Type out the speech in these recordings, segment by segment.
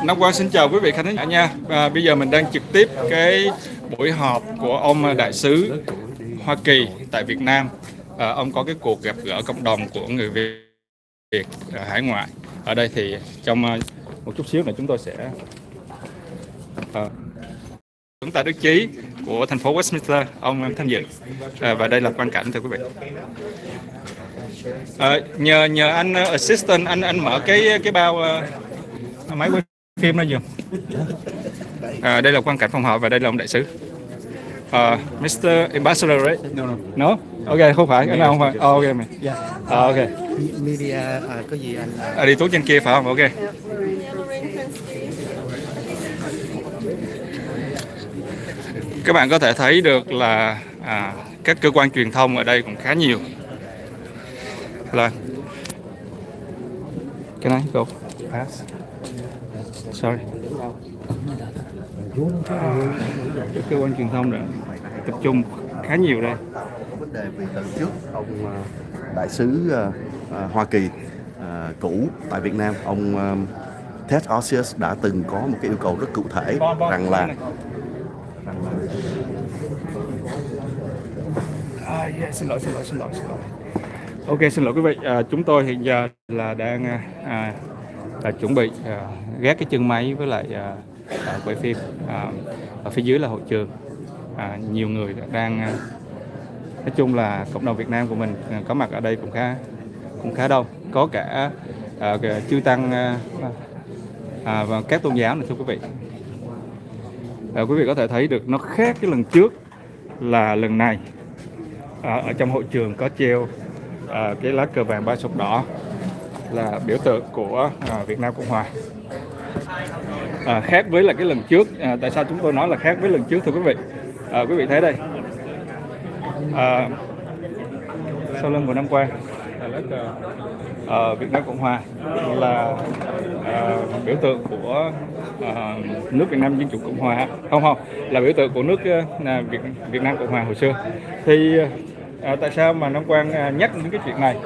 Năm Quang xin chào quý vị khán giả nha. Bây giờ mình đang trực tiếp cái buổi họp của ông đại sứ Hoa Kỳ tại Việt Nam. Ông có cái cuộc gặp gỡ cộng đồng của người Việt hải ngoại. Ở đây thì trong một chút xíu nữa chúng tôi sẽ chúng ta Đức Chí của thành phố Westminster ông tham dự, và đây là quang cảnh thưa quý vị. Nhờ anh assistant anh mở cái bao máy quay phim nó dùm. Đây là quang cảnh phòng họp và đây là ông đại sứ. Mr. Ambassador, right? No. Ok, không phải, cái nào không phải. Ok mày. Ok. Media có gì anh? Đi tốt trên kia phải không? Ok. Các bạn có thể thấy được là các cơ quan truyền thông ở đây cũng khá nhiều. Là cái này go pass. Sorry. Các cơ quan truyền thông đã tập trung khá nhiều đây. Vấn đề vì từ trước ông đại sứ Hoa Kỳ cũ tại Việt Nam, ông Ted Osius đã từng có một cái yêu cầu rất cụ thể rằng là xin lỗi. Ok, xin lỗi quý vị. Chúng tôi hiện giờ là đang chuẩn bị gác cái chân máy với lại quay phim. Ở phía dưới là hội trường. Nhiều người đang nói chung là cộng đồng Việt Nam của mình có mặt ở đây cũng khá đông, có cả chư tăng và các tôn giáo này thưa quý vị. Quý vị có thể thấy được nó khác cái lần trước là lần này ở trong hội trường có treo cái lá cờ vàng ba sọc đỏ là biểu tượng của Việt Nam Cộng Hòa. Khác với là cái lần trước. Tại sao chúng tôi nói là khác với lần trước thưa quý vị? Quý vị thấy đây, sau lưng của Năm Quang là lá cờ Việt Nam Cộng Hòa, là biểu tượng của nước Việt Nam Dân Chủ Cộng Hòa, không là biểu tượng của nước Việt Nam Cộng Hòa hồi xưa. Thì tại sao mà Năm Quang nhắc đến cái chuyện này?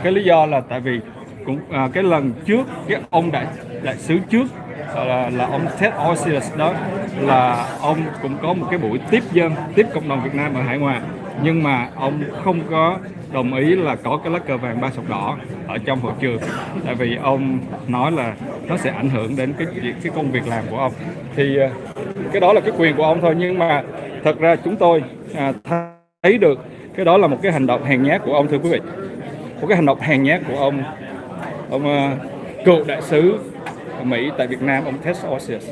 Cái lý do là tại vì cũng cái lần trước cái ông đại sứ trước là ông Ted Osius đó, là ông cũng có một cái buổi tiếp cộng đồng Việt Nam ở hải ngoại, nhưng mà ông không có đồng ý là có cái lá cờ vàng ba sọc đỏ ở trong hội trường, tại vì ông nói là nó sẽ ảnh hưởng đến cái công việc làm của ông. Thì cái đó là cái quyền của ông thôi, nhưng mà thật ra chúng tôi thấy được cái đó là một cái hành động hèn nhát của ông thưa quý vị, một cái hành động hèn nhát của ông cựu đại sứ Mỹ tại Việt Nam, ông Ted Osius.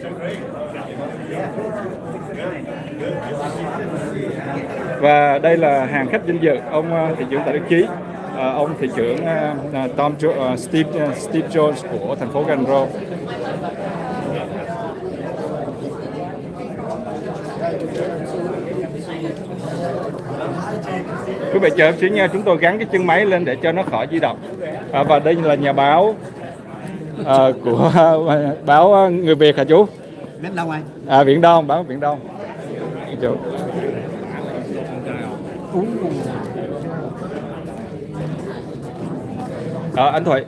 Và đây là hàng khách vinh dự ông thị trưởng Tạ Đức Chí, ông thị trưởng Steve Jones của thành phố Gandro. Quý vị chờ em xíu nha, chúng tôi gắn cái chân máy lên để cho nó khỏi di động. Và đây là nhà báo của báo Người Việt hả chú? Viễn Đông anh. Viễn Đông, báo Viễn Đông. Chú. Anh Thụy.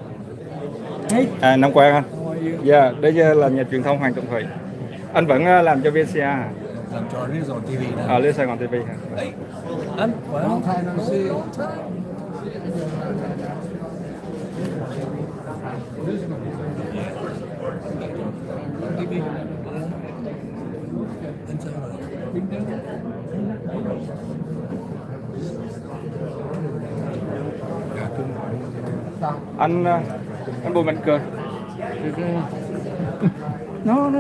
Năm Quang anh. Dạ, đây là nhà truyền thông Hoàng Trọng Thụy. Anh vẫn làm cho VCA hả? Làm cho Lên Sài Gòn TV đó. Lên Sài Gòn TV hả? Anh khỏe không? Anh Bùi Mạnh Cường. nó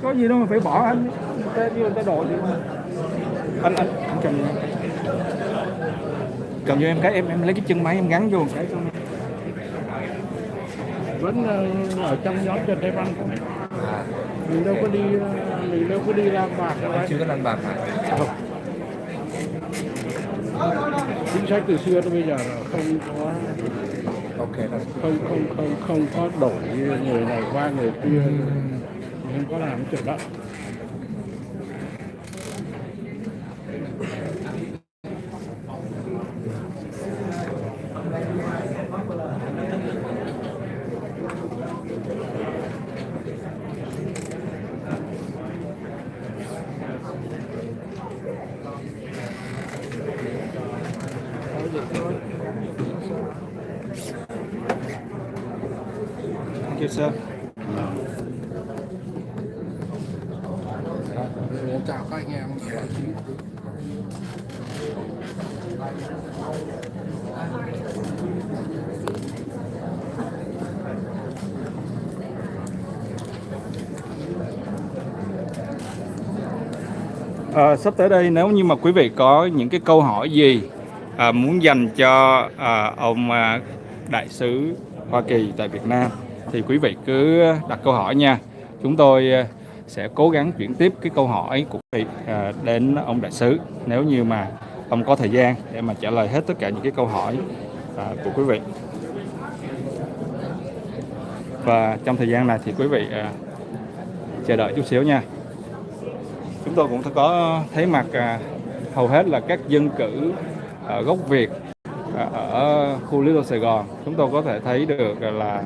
có gì đâu mà phải bỏ anh, người ta đổ thì anh cầm cho em cái, em lấy cái chân máy em gắn vô một cái. Vẫn ở trong nhóm Trần Thái Văn không? Mình đâu có đi làm bạc đâu. Chưa có làm bạc hả? Không. Chính sách từ xưa tới bây giờ là không có không có đổi người này qua người kia, không có làm cái chuyện đó. you, sir. Chào các anh em. Sắp tới đây nếu như mà quý vị có những cái câu hỏi gì muốn dành cho ông đại sứ Hoa Kỳ tại Việt Nam thì quý vị cứ đặt câu hỏi nha. Chúng tôi sẽ cố gắng chuyển tiếp cái câu hỏi của quý vị đến ông đại sứ nếu như mà ông có thời gian để mà trả lời hết tất cả những cái câu hỏi của quý vị. Và trong thời gian này thì quý vị chờ đợi chút xíu nha. Chúng tôi cũng có thấy mặt hầu hết là các dân cử gốc Việt ở khu Little Sài Gòn. Chúng tôi có thể thấy được là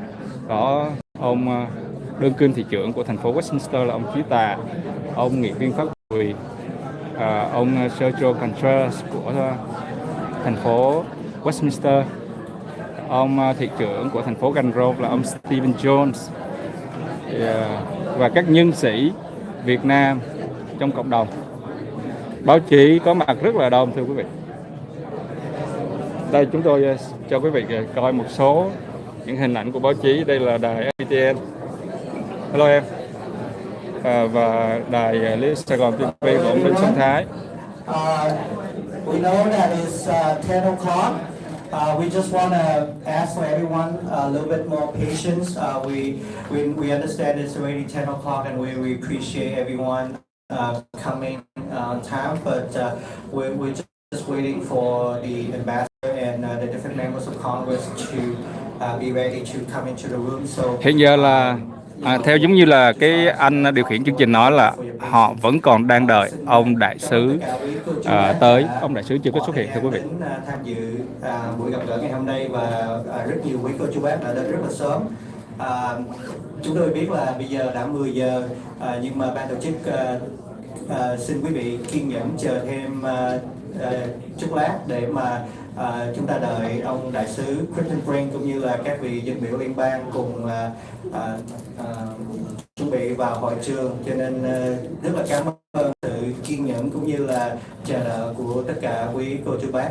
có ông đương kim thị trưởng của thành phố Westminster là ông Chí Tà, ông nghị viên pháp quyền, ông Sergio Contreras của thành phố Westminster, ông thị trưởng của thành phố Glen Grove là ông Stephen Jones, và các nhân sĩ Việt Nam trong cộng đồng. Báo chí có mặt rất là đông thưa quý vị. Đây chúng tôi cho quý vị coi một số những hình ảnh của báo chí. Đây là đài FPTN. Hello em. Và đài Little Sài Gòn TV của ông Đinh Xuân Thái. We know that it's 10 o'clock. We just want to ask for everyone a little bit more patience. We understand it's already 10 o'clock and we appreciate everyone coming on time, but we're just waiting for the ambassador and the different members of Congress to be ready to come into the room. So hiện giờ là theo giống như là cái anh điều khiển chương trình nói là họ vẫn còn đang đợi ông đại sứ tới. Ông đại sứ chưa có xuất hiện thưa quý vị. Tham dự buổi gặp gỡ ngày hôm nay và rất nhiều quý cô chú bác đã đến rất là sớm. Chúng tôi biết là bây giờ đã 10 giờ nhưng mà ban tổ chức xin quý vị kiên nhẫn chờ thêm chút lát để mà chúng ta đợi ông đại sứ Christian Brink cũng như là các vị dân biểu liên bang cùng chuẩn bị vào hội trường, cho nên rất là cảm ơn sự kiên nhẫn cũng như là chờ đợi của tất cả quý cô chú bác.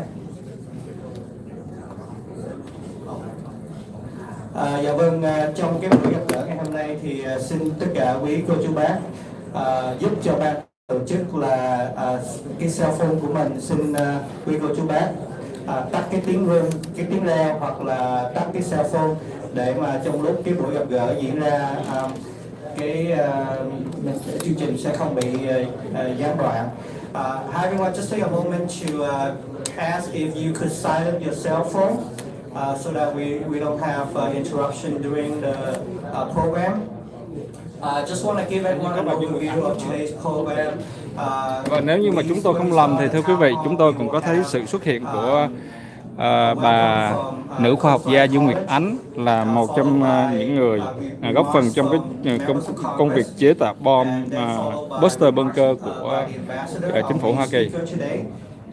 Dạ vâng, trong cái buổi gặp gỡ ngày hôm nay thì xin tất cả quý cô chú bác giúp cho ban tổ chức là cái cell phone của mình, xin quý cô chú bác tắt cái tiếng rung, cái tiếng reo hoặc là tắt cái cell phone để mà trong lúc cái buổi gặp gỡ diễn ra cái chương trình sẽ không bị gián đoạn. Everyone, just take a moment to ask if you could silence your cell phone so that we don't have interruption during the program. Just want to give everyone an overview of today's program. Và nếu như mà chúng tôi không lầm thì thưa quý vị, chúng tôi cũng có thấy sự xuất hiện của bà nữ khoa học gia Dương Nguyệt Ánh là một trong những người góp phần trong cái công việc chế tạo bom Buster Bunker của chính phủ Hoa Kỳ.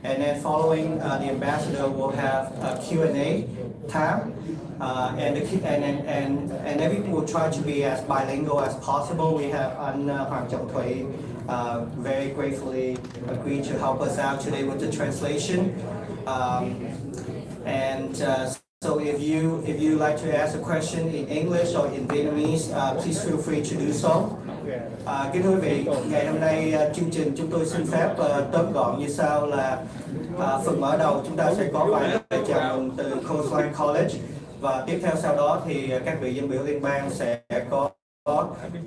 And then following the ambassador will have a Q&A time, and everything will try to be as bilingual as possible. We have Hoàng Trọng Thủy very gratefully agreed to help us out today with the translation. So if you like to ask a question in English or in Vietnamese, please feel free to do so. Kính thưa quý vị, ngày hôm nay chương trình chúng tôi xin phép tóm gọn như sau là phần mở đầu chúng ta sẽ có vài lời chào mừng từ Coastline College, và tiếp theo sau đó thì các vị dân biểu liên bang sẽ có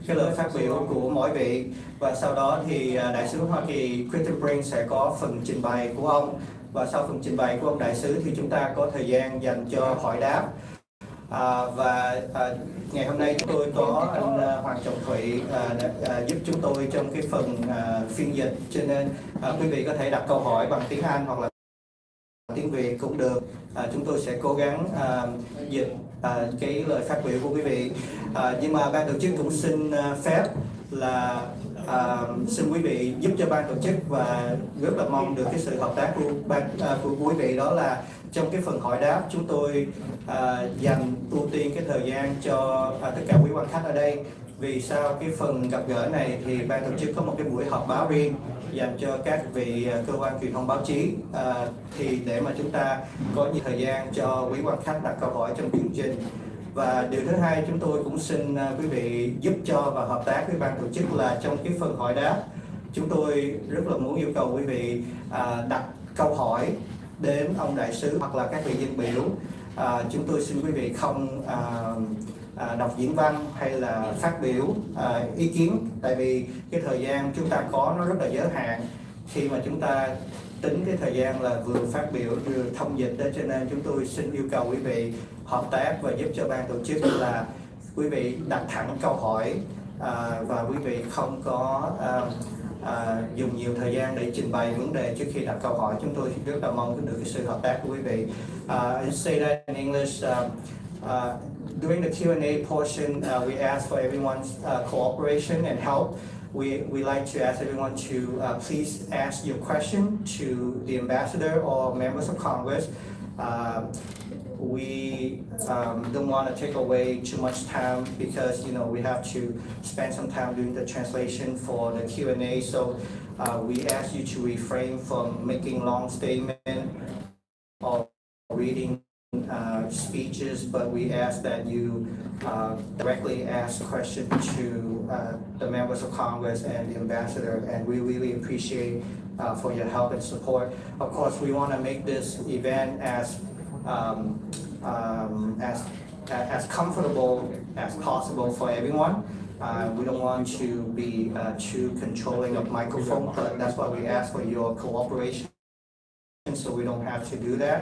cái lời phát biểu của mỗi vị, và sau đó thì đại sứ Hoa Kỳ Christian Brink sẽ có phần trình bày của ông, và sau phần trình bày của ông đại sứ thì chúng ta có thời gian dành cho hỏi đáp. Ngày hôm nay chúng tôi có anh Hoàng Trọng Thủy giúp chúng tôi trong cái phần phiên dịch, cho nên quý vị có thể đặt câu hỏi bằng tiếng Anh hoặc là tiếng Việt cũng được. Chúng tôi sẽ cố gắng dịch cái lời phát biểu của quý vị, nhưng mà ban tổ chức cũng xin phép là xin quý vị giúp cho ban tổ chức, và rất là mong được cái sự hợp tác của quý vị, đó là trong cái phần hỏi đáp chúng tôi dành ưu tiên cái thời gian cho tất cả quý quan khách ở đây. Vì sao cái phần gặp gỡ này thì ban tổ chức có một cái buổi họp báo riêng dành cho các vị cơ quan truyền thông báo chí, thì để mà chúng ta có nhiều thời gian cho quý quan khách đặt câu hỏi trong chương trình. Và điều thứ hai, chúng tôi cũng xin quý vị giúp cho và hợp tác với ban tổ chức là trong cái phần hỏi đáp chúng tôi rất là muốn yêu cầu quý vị đặt câu hỏi đến ông đại sứ hoặc là các vị dân biểu. Chúng tôi xin quý vị không đọc diễn văn hay là phát biểu ý kiến, tại vì cái thời gian chúng ta có nó rất là giới hạn khi mà chúng ta tính cái thời gian là vừa phát biểu vừa thông dịch đó, cho nên chúng tôi xin yêu cầu quý vị hợp tác và giúp cho ban tổ chức là quý vị đặt thẳng câu hỏi và quý vị không có dùng nhiều thời gian để trình bày vấn đề trước khi đặt câu hỏi. Chúng tôi rất là mong được cái sự hợp tác của quý vị. I say that in English. During the Q&A portion, we ask for everyone's cooperation and help. We like to ask everyone to please ask your question to the ambassador or members of Congress. We don't want to take away too much time because we have to spend some time doing the translation for the Q&A. So we ask you to refrain from making long statements or reading speeches, but we ask that you directly ask questions to the members of Congress and the ambassador, and we really appreciate for your help and support. Of course, we want to make this event as comfortable as possible for everyone. We don't want to be too controlling of microphone, but that's why we ask for your cooperation, so we don't have to do that.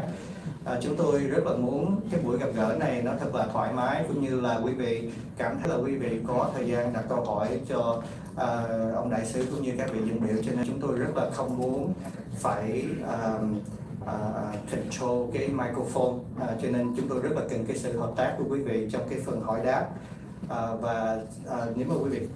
Chúng tôi rất là muốn cái buổi gặp gỡ này nó thật là thoải mái, cũng như là quý vị cảm thấy là quý vị có thời gian đặt câu hỏi cho ông đại sứ cũng như các vị dân biểu, cho nên chúng tôi rất là không muốn phải control cái microphone, cho nên chúng tôi rất là cần cái sự hợp tác của quý vị trong cái phần hỏi đáp. Và nếu mà quý vị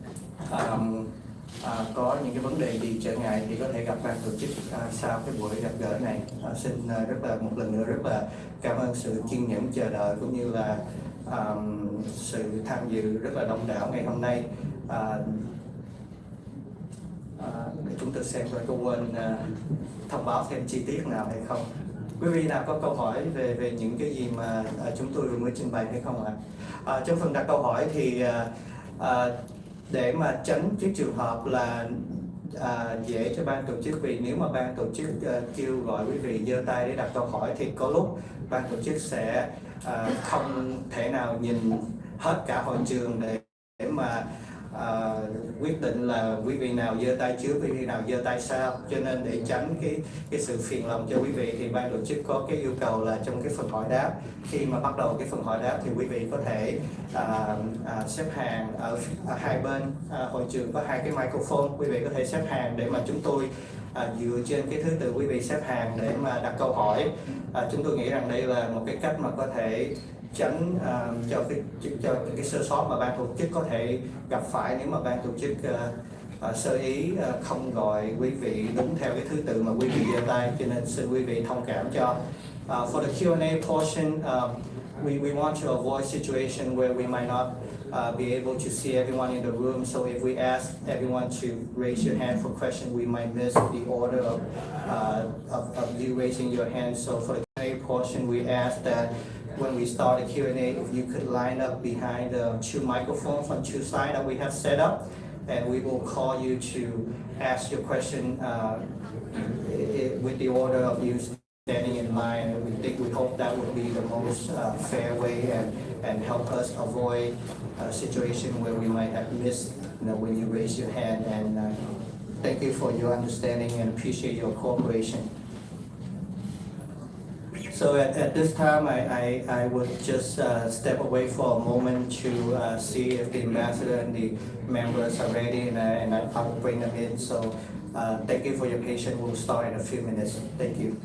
có những cái vấn đề gì trở ngại thì có thể gặp ban tổ chức sau cái buổi gặp gỡ này. Xin rất là một lần nữa rất là cảm ơn sự kiên nhẫn chờ đợi cũng như là sự tham dự rất là đông đảo ngày hôm nay. Để chúng tôi xem coi có quên thông báo thêm chi tiết nào hay không. Quý vị nào có câu hỏi về những cái gì mà chúng tôi vừa mới trình bày hay không ạ? Trong phần đặt câu hỏi thì để mà tránh cái trường hợp là dễ cho ban tổ chức, vì nếu mà ban tổ chức kêu gọi quý vị giơ tay để đặt câu hỏi thì có lúc ban tổ chức sẽ không thể nào nhìn hết cả hội trường để mà quyết định là quý vị nào giơ tay trước, quý vị nào giơ tay sau. Cho nên để tránh cái sự phiền lòng cho quý vị thì ban tổ chức có cái yêu cầu là trong cái phần hỏi đáp, khi mà bắt đầu cái phần hỏi đáp thì quý vị có thể xếp hàng ở hai bên hội trường, có hai cái microphone, quý vị có thể xếp hàng để mà chúng tôi dựa trên cái thứ tự quý vị xếp hàng để mà đặt câu hỏi. Chúng tôi nghĩ rằng đây là một cái cách mà có thể tránh cho cái sơ sót mà ban tổ chức có thể gặp phải nếu mà ban tổ chức sơ ý không gọi quý vị đúng theo cái thứ tự mà quý vị giơ tay, cho nên xin quý vị thông cảm cho. For the Q&A portion, we want to avoid situation where we might not be able to see everyone in the room. So if we ask everyone to raise your hand for question, we might miss the order of you raising your hand. So for the Q&A portion, we ask that when we start the Q&A, if you could line up behind the two microphones on two sides that we have set up, and we will call you to ask your question with the order of you standing in line. And we hope that would be the most fair way and help us avoid a situation where we might have missed when you raise your hand. And thank you for your understanding and appreciate your cooperation. So at this time, I would just step away for a moment to see if the ambassador and the members are ready, and I will bring them in. So thank you for your patience. We'll start in a few minutes. Thank you.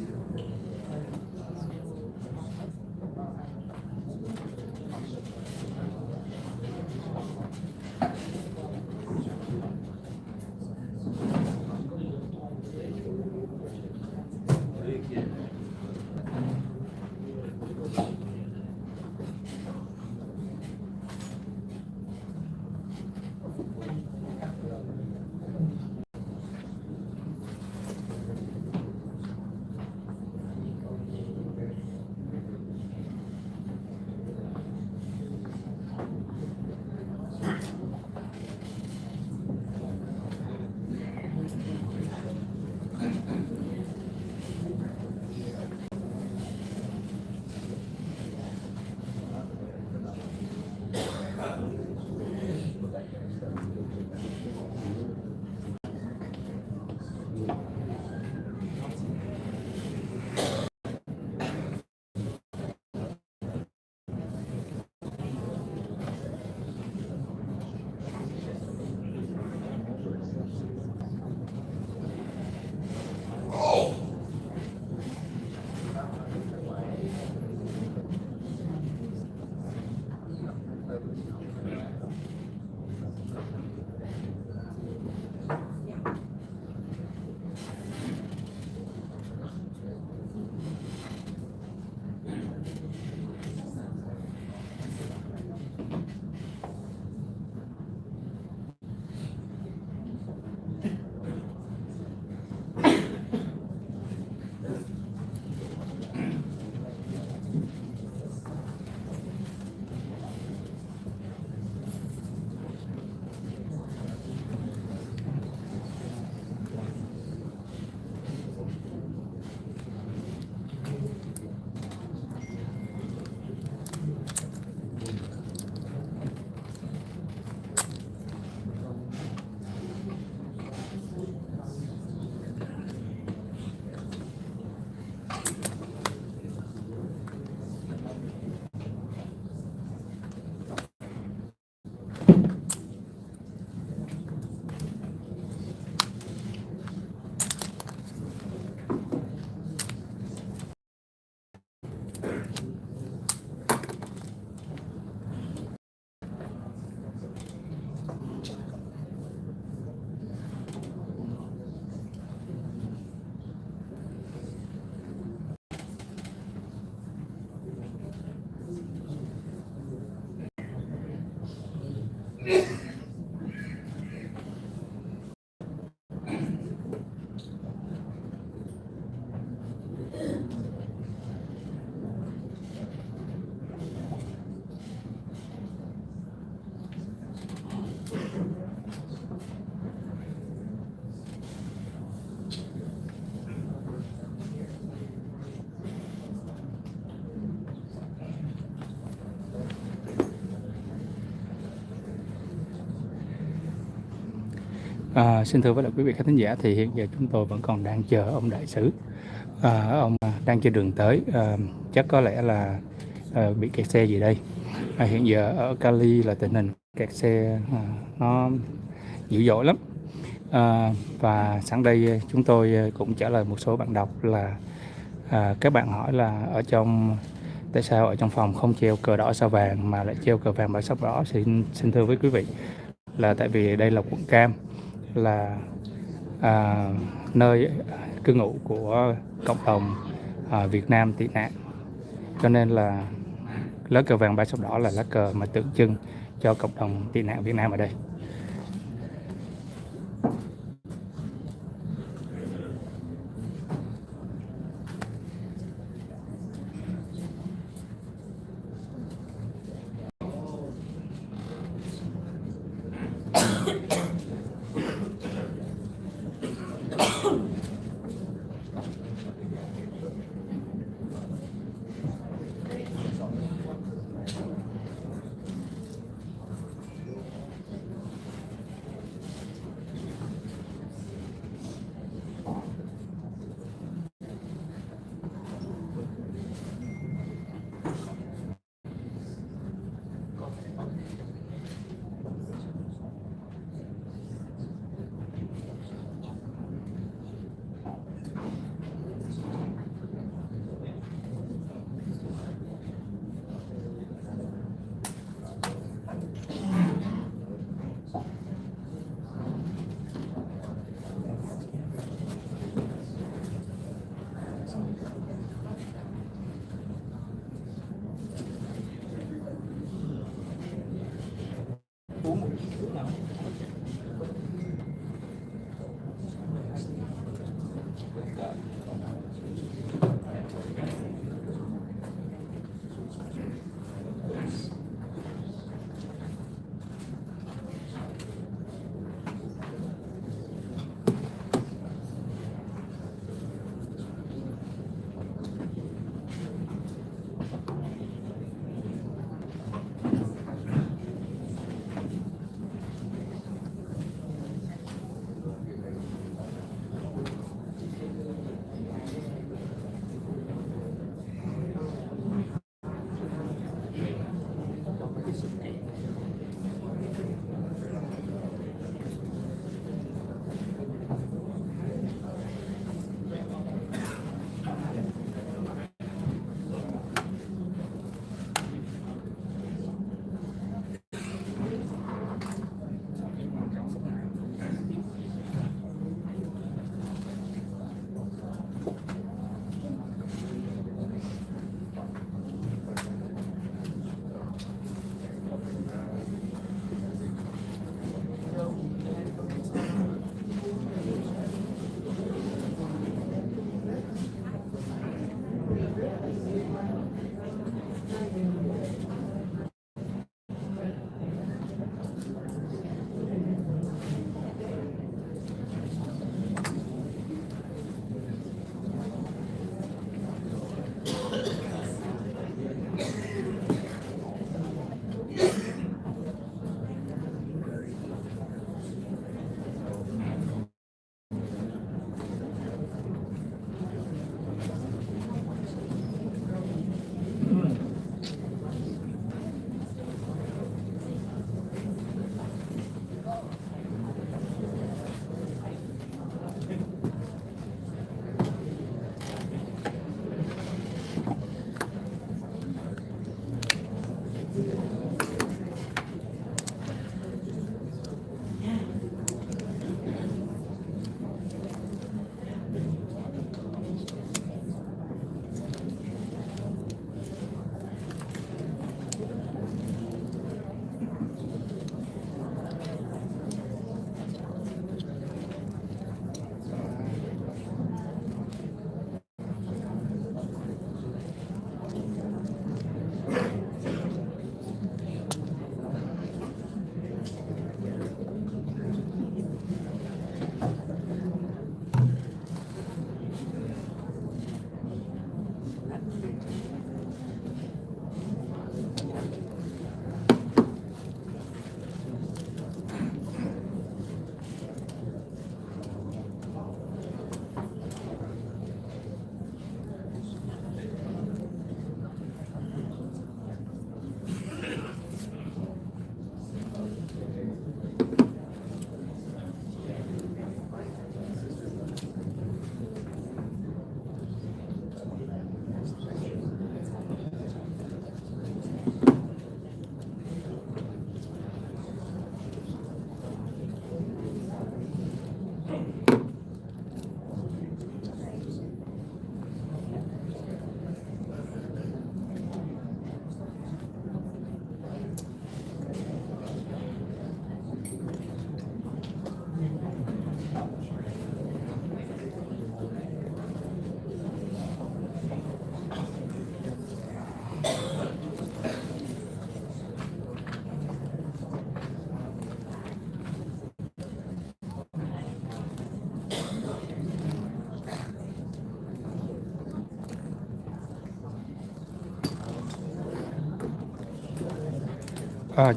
Xin thưa với lại quý vị khán thính giả, thì hiện giờ chúng tôi vẫn còn đang chờ ông đại sứ. Ông đang trên đường tới, chắc có lẽ là bị kẹt xe gì đây. Hiện giờ ở Cali là tình hình kẹt xe nó dữ dội lắm. Và sẵn đây chúng tôi cũng trả lời một số bạn đọc là các bạn hỏi là tại sao ở trong phòng không treo cờ đỏ sao vàng mà lại treo cờ vàng và sắc đỏ. Xin thưa với quý vị là tại vì đây là quận Cam, là nơi cư ngụ của cộng đồng Việt Nam tị nạn, cho nên là lá cờ vàng ba sắc đỏ là lá cờ mà tượng trưng cho cộng đồng tị nạn Việt Nam ở đây.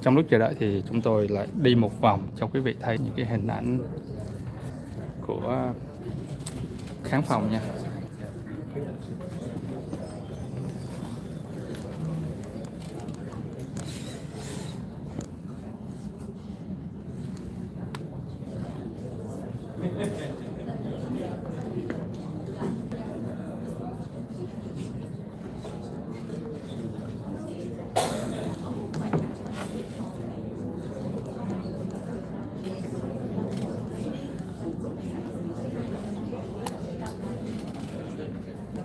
Trong lúc chờ đợi thì chúng tôi lại đi một vòng cho quý vị thấy những cái hình ảnh của khán phòng nha.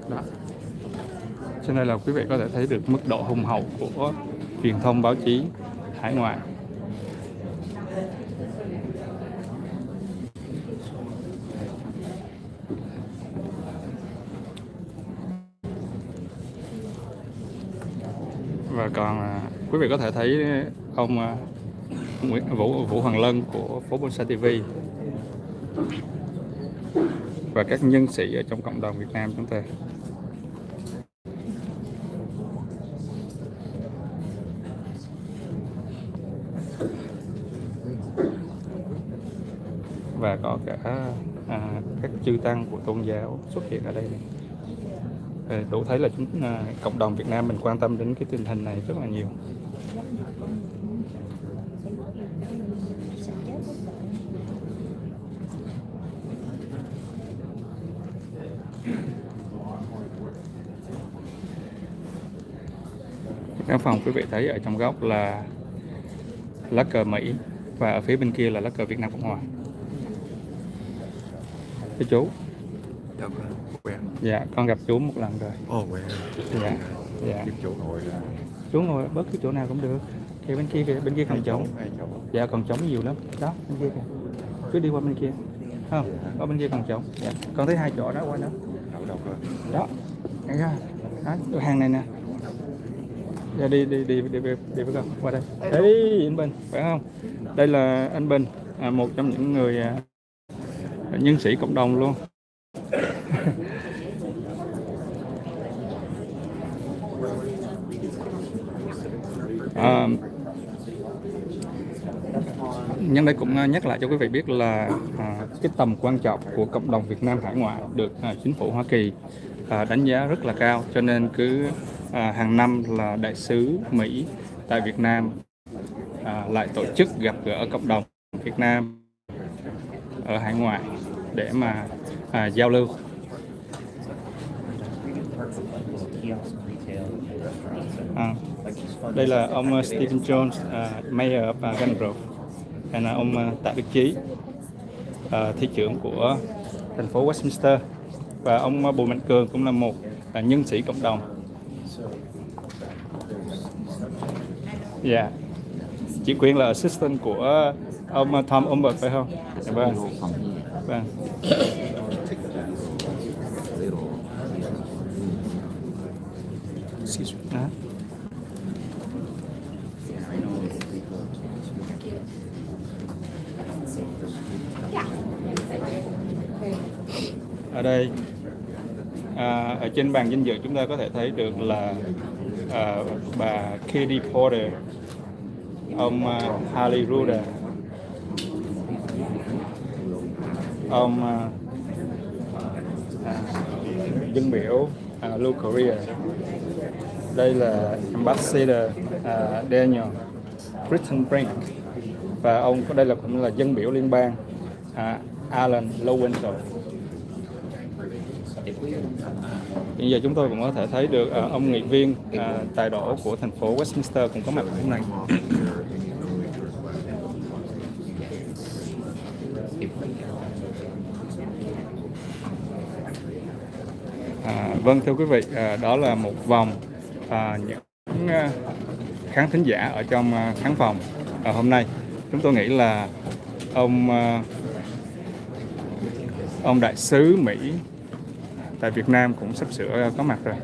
Đó. Cho nên là quý vị có thể thấy được mức độ hùng hậu của truyền thông báo chí hải ngoại. Và còn quý vị có thể thấy ông Vũ Hoàng Lân của phố Bonsai TV và các nhân sĩ ở trong cộng đồng Việt Nam chúng ta. Và có cả các chư tăng của tôn giáo xuất hiện ở đây này. Đủ thấy là cộng đồng Việt Nam mình quan tâm đến cái tình hình này rất là nhiều. Căn phòng quý vị thấy ở trong góc là lá cờ Mỹ và ở phía bên kia là lá cờ Việt Nam Cộng Hòa. Thưa chú. Dạ, con gặp chú một lần rồi. Quen. Dạ. Dạ. Chú ngồi Chú ngồi bất cứ chỗ nào cũng được. Kìa bên kia kìa, bên kia còn trống. Dạ còn trống nhiều lắm. Đó, bên kia kìa. Cứ đi qua bên kia. Không, ở bên kia còn trống. Dạ. Con thấy 2 chỗ đó qua đó. Đó. Thấy chưa? Đó, hàng này nè. Dạ đi với con qua đây. Đấy, anh Bình, phải không? Đây là anh Bình, một trong những người nhân sĩ cộng đồng luôn. Nhân đây cũng nhắc lại cho quý vị biết là cái tầm quan trọng của cộng đồng Việt Nam hải ngoại được chính phủ Hoa Kỳ đánh giá rất là cao, cho nên cứ hàng năm là đại sứ Mỹ tại Việt Nam lại tổ chức gặp gỡ cộng đồng Việt Nam ở hải ngoại để mà giao lưu. Đây là ông Stephen Jones, Mayor of Garden Grove, hay là ông Tạ Đức Chí, thị trưởng của thành phố Westminster, và ông Bùi Mạnh Cường cũng là một nhân sĩ cộng đồng. Dạ. Chị Quyên là assistant của ông Tom Umberg phải không? Dạ, vâng. Vâng. Đó. Ở đây ở trên bàn dinh dự chúng ta có thể thấy được là bà Katie Porter, ông Harley Ruder, ông dân biểu Lou Courier. Đây là Ambassador Daniel Britton Brink, và ông đây là cũng là dân biểu liên bang Alan Lowenthal. Hiện giờ chúng tôi cũng có thể thấy được ông nghị viên tài đỗ của thành phố Westminster cũng có mặt ở hôm nay. Vâng, thưa quý vị, đó là một vòng những khán thính giả ở trong khán phòng hôm nay. Chúng tôi nghĩ là ông đại sứ Mỹ tại Việt Nam cũng sắp sửa có mặt rồi.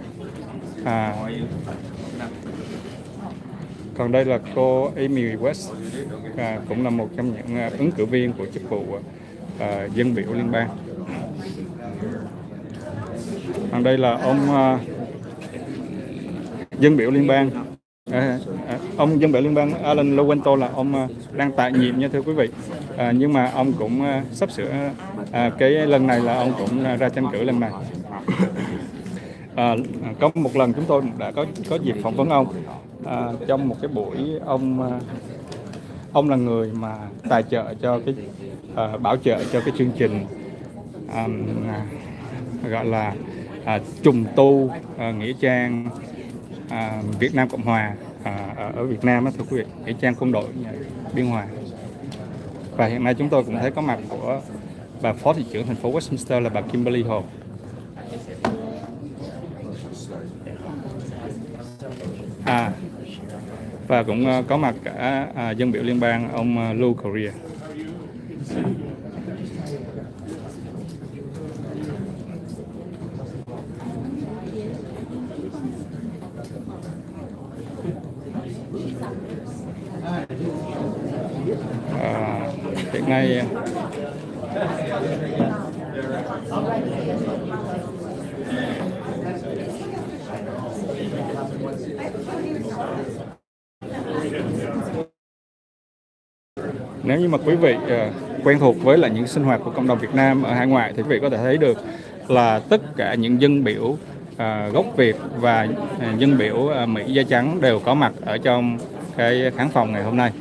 Còn đây là cô Amy West, cũng là một trong những ứng cử viên của chức vụ dân biểu liên bang. Còn đây là ông dân biểu liên bang Ông dân biểu liên bang Alan Lowento là ông đang tại nhiệm nha thưa quý vị. Nhưng mà ông cũng sắp sửa cái lần này là ông cũng ra tranh cử lần này. Có một lần chúng tôi đã có dịp phỏng vấn ông trong một cái buổi ông là người mà tài trợ cho cái bảo trợ cho cái chương trình gọi là trùng tu nghĩa trang Việt Nam Cộng Hòa ở Việt Nam thưa quý vị, nghĩa trang quân đội Biên Hòa. Và hiện nay chúng tôi cũng thấy có mặt của bà phó thị trưởng thành phố Westminster là bà Kimberly Hồ. Và cũng có mặt cả dân biểu liên bang ông Lou Korea. Hiện nay nếu như mà quý vị quen thuộc với lại những sinh hoạt của cộng đồng Việt Nam ở hải ngoại thì quý vị có thể thấy được là tất cả những dân biểu gốc Việt và dân biểu Mỹ da trắng đều có mặt ở trong cái khán phòng ngày hôm nay.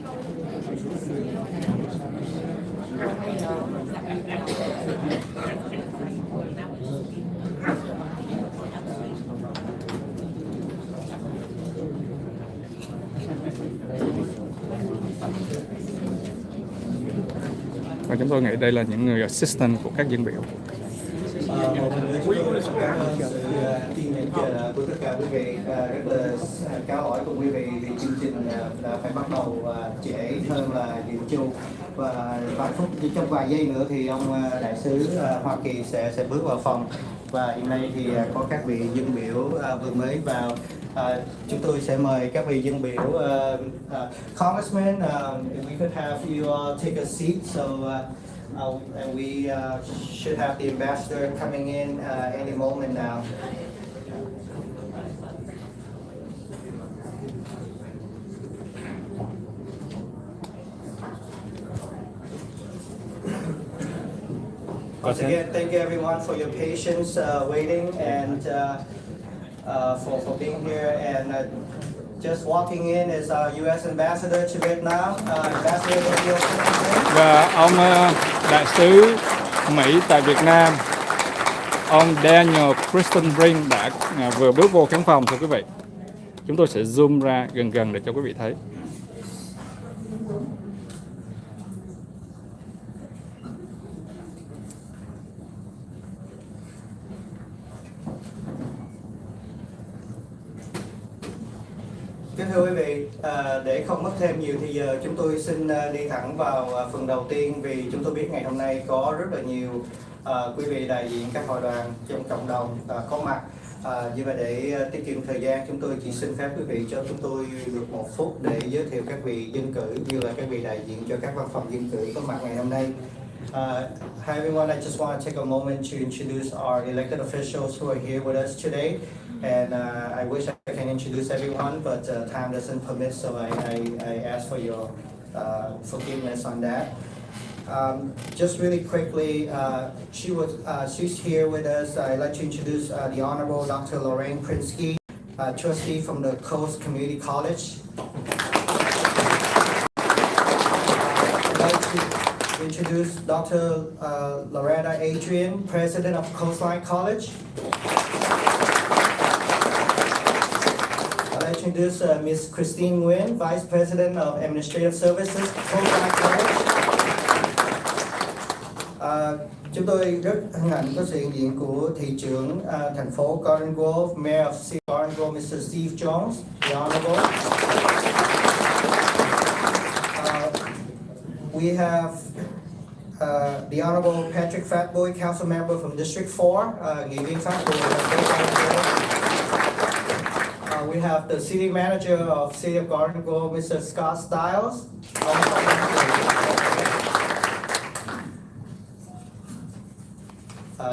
Và chúng tôi nghĩ đây là những người assistant của các dân biểu. Một lần nữa chúng tôi cảm ơn sự kiên nhẫn chờ đợi của tất cả quý vị. Rất là cáo hỏi của quý vị vì chương trình đã phải bắt đầu trễ hơn là dự trù, và vài phút trong vài giây nữa thì ông đại sứ Hoa Kỳ sẽ bước vào phòng. Và hiện nay thì có các vị dân biểu vừa mới vào. Chúng tôi sẽ mời các vị dân biểu. Congressman, if we could have you all take a seat, so and we should have the ambassador coming in any moment now. Once again, thank you everyone for your patience waiting and for being here. And just walking in is our U.S. Ambassador to Vietnam, Ambassador Daniel. Và ông đại sứ Mỹ tại Việt Nam, ông Daniel Brink đã vừa bước vô khán phòng thưa quý vị. Chúng tôi sẽ zoom ra gần để cho quý vị thấy. Kính thưa quý vị, để không mất thêm nhiều thì giờ chúng tôi xin đi thẳng vào phần đầu tiên, vì chúng tôi biết ngày hôm nay có rất là nhiều quý vị đại diện các hội đoàn trong cộng đồng có mặt. Như vậy để tiết kiệm thời gian, chúng tôi chỉ xin phép quý vị cho chúng tôi được 1 phút để giới thiệu các vị dân cử như là các vị đại diện cho các văn phòng dân cử có mặt ngày hôm nay. Hi everyone, I just want to take a moment to introduce our elected officials who are here with us today. And I wish I can introduce everyone, but time doesn't permit, so I ask for your forgiveness on that. Just really quickly, she's here with us. I'd like to introduce the Honorable Dr. Lorraine Prinsky, trustee from the Coast Community College. I'd like to introduce Dr. Loretta Adrian, president of Coastline College. I'd like to introduce Ms. Christine Nguyen, Vice President of Administrative Services, Coastline College. Chúng tôi rất hân hạnh có sự hiện diện của thị trưởng thành phố Garden Grove, Mayor of Garden Grove, Mr. Steve Jones, the Honorable. We have the Honorable Patrick Fatboy, Council Member from District 4, nghị viên Phát Bồi. We have the City Manager of City of Garden Grove, Mr. Scott Stiles.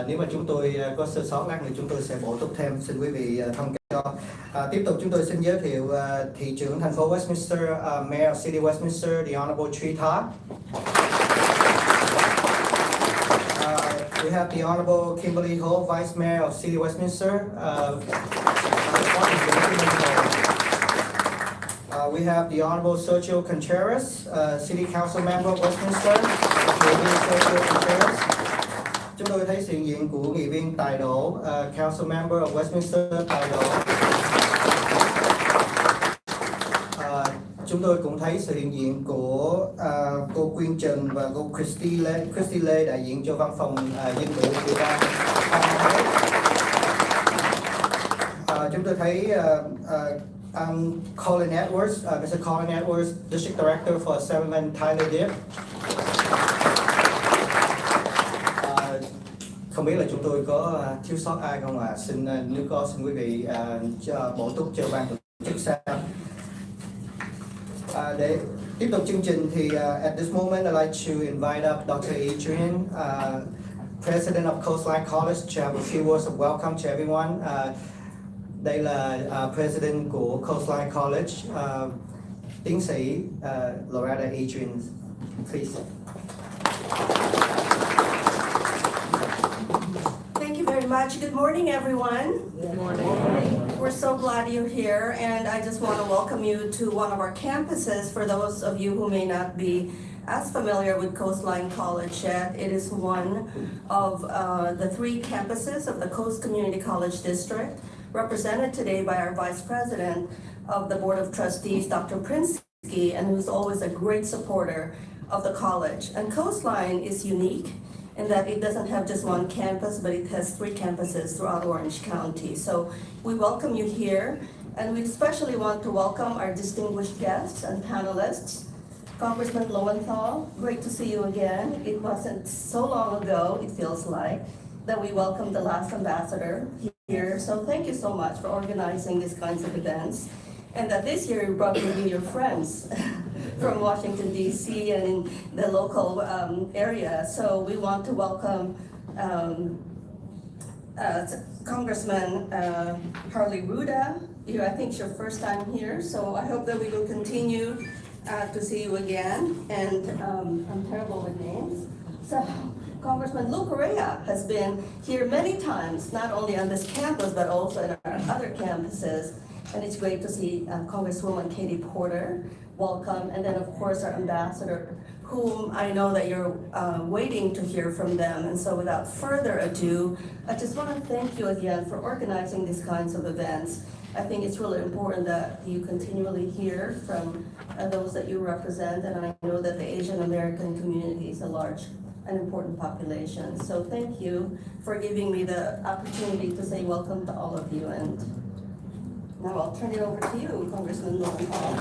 Nếu mà chúng tôi có sơ sót lát nữa chúng tôi sẽ bổ túc thêm, xin quý vị thông cảm. Tiếp tục chúng tôi xin giới thiệu thị trưởng thành phố Westminster, Mayor of City Westminster, the Honorable Tri Todd. We have the Honorable Kimberly Ho, Vice Mayor of City Westminster. We have the Honorable Sergio Contreras, City Council Member of Westminster. Sergio Contreras. Chúng tôi thấy sự hiện diện của nghị viên Tài Đỗ, Council Member of Westminster Tài Đỗ. Chúng tôi cũng thấy sự hiện diện của cô Quyên Trần và cô Christy Lê đại diện cho văn phòng dân biểu Việt Nam. Chúng tôi thấy Colin Edwards, Mr. Colin Edwards, District Director for 7 Tyler Dip. Không biết là chúng tôi có thiếu sót ai không ạ? Nếu có xin quý vị bổ túc cho ban tổ chức sao. Để tiếp tục chương trình thì at this moment I'd like to invite up Dr. Adrian, President of Coastline College, to have a few words of welcome to everyone. Đây là President của Coastline College, tiến sĩ Loretta Adrian. Please. Thank you very much. Good morning, everyone. Good morning. We're so glad you're here, and I just want to welcome you to one of our campuses. For those of you who may not be as familiar with Coastline College yet, it is one of the 3 campuses of the Coast Community College District, represented today by our Vice President of the Board of Trustees, Dr. Prinsky, and who's always a great supporter of the college. And Coastline is unique in that it doesn't have just one campus, but it has 3 campuses throughout Orange County. So we welcome you here, and we especially want to welcome our distinguished guests and panelists. Congressman Lowenthal, great to see you again. It wasn't so long ago, it feels like, that we welcomed the last ambassador here. So thank you so much for organizing these kinds of events. And that this year you brought with you your friends from Washington, D.C. and in the local area. So we want to welcome Congressman Harley Ruda. I think it's your first time here, so I hope that we will continue to see you again. And I'm terrible with names. So Congressman Lou Correa has been here many times, not only on this campus, but also at our other campuses. And it's great to see Congresswoman Katie Porter, welcome. And then of course our ambassador, whom I know that you're waiting to hear from them. And so without further ado, I just want to thank you again for organizing these kinds of events. I think it's really important that you continually hear from those that you represent. And I know that the Asian American community is a large and important population. So thank you for giving me the opportunity to say welcome to all of you. And now I'll turn it over to you, Congressman Lowenthal.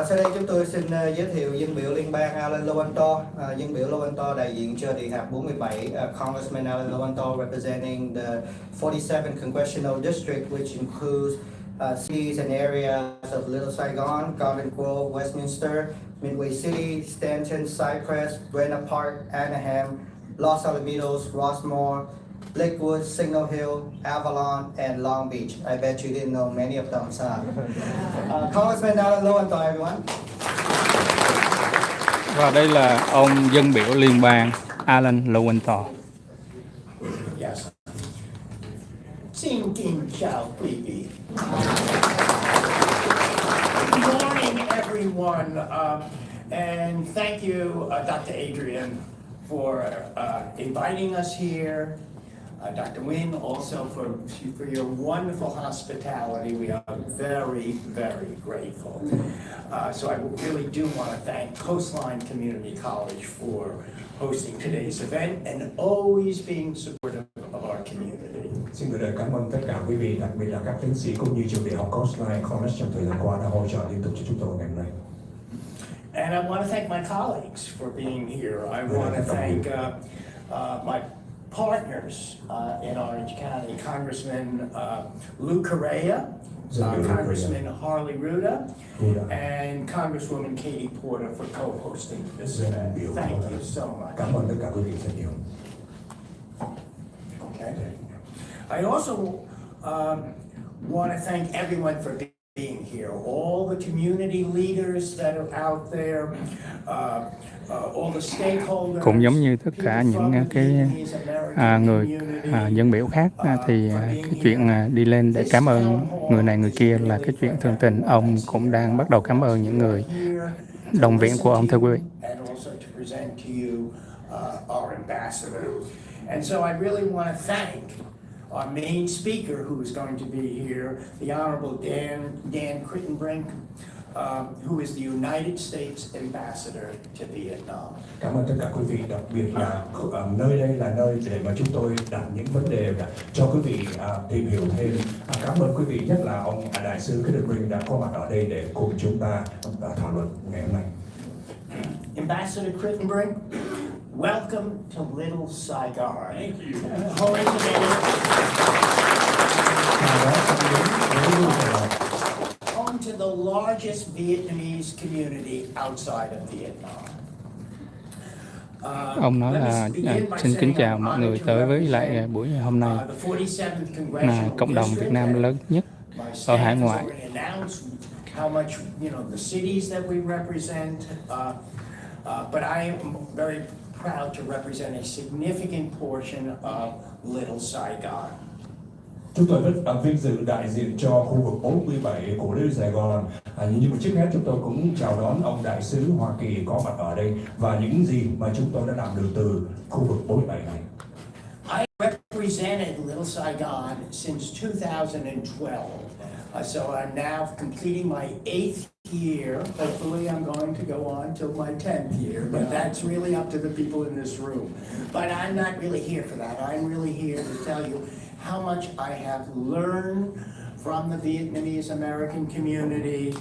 Sau đây chúng tôi xin giới thiệu dân biểu liên bang Alan Lowenthal. Dân biểu Lowenthal đại diện cho Điện hạt 47, Congressman Alan Lowenthal, representing the 47th Congressional District, which includes cities and areas of Little Saigon, Garden Grove, Westminster, Midway City, Stanton, Cypress, Buena Park, Anaheim, Los Alamitos, Rossmore, Lakewood, Signal Hill, Avalon, and Long Beach. I bet you didn't know many of them, huh? Congressman Alan Lowenthal, everyone. Và đây là ông dân biểu liên bang Alan Lowenthal. Yes. Xin kính chào quý vị. Good morning, everyone, and thank you, Dr. Adrian, for inviting us here. Dr. Nguyen, also for your wonderful hospitality. We are very, very grateful. So I really do want to thank Coastline Community College for hosting today's event and always being supportive of our community. Xin gửi lời cảm ơn tất cả quý vị, đặc biệt là các tiến sĩ cũng như trường đại học Coastline College trong thời gian qua đã hỗ trợ liên tục cho chúng tôi ngày hôm nay. And I want to thank my colleagues for being here. I want to thank my partners in Orange County, Congressman Lou Correa, Congressman Harley Ruda, and Congresswoman Katie Porter for co-hosting this event. Thank you so much. Cảm ơn tất cả quý vị rất nhiều. I also want to thank everyone for being here, all the community leaders that are out there, all the stakeholders. Cũng giống như tất cả những cái người dân biểu khác thì cái chuyện đi lên để cảm ơn người này người kia là cái chuyện thường tình. Ông cũng đang bắt đầu cảm ơn những người đồng viện của ông, thưa quý vị. And so I really want to thank our main speaker who is going to be here, the Honorable Dan Crittenbrink, who is the United States Ambassador to Vietnam. Cảm ơn tất cả quý vị, đặc biệt là nơi đây là nơi để mà chúng tôi đặt những vấn đề cho quý vị tìm hiểu thêm. Cảm ơn quý vị, nhất là ông đại sứ Crittenbrink đã có mặt ở đây để cùng chúng ta thảo luận ngày hôm nay. Ambassador Crittenbrink, welcome to Little Saigon. Thank you. Home to the largest Vietnamese community outside of Vietnam. Ông nói là xin kính chào mọi người tới với lại buổi hôm nay là cộng đồng Việt Nam lớn nhất ở hải ngoại. How much, the cities that we represent, but I am very proud to represent a significant portion of Little Saigon. Chúng tôi rất vinh dự đại diện cho khu vực 47 của Little Saigon. Nhưng mà trước hết chúng tôi cũng chào đón ông đại sứ Hoa Kỳ có mặt ở đây và những gì mà chúng tôi đã làm được từ khu vực 47 này. I represented Little Saigon since 2012. So I'm now completing my 8th year. Hopefully I'm going to go on till my 10th year, but that's really up to the people in this room. But I'm not really here for that. I'm really here to tell you how much I have learned from the Vietnamese American community,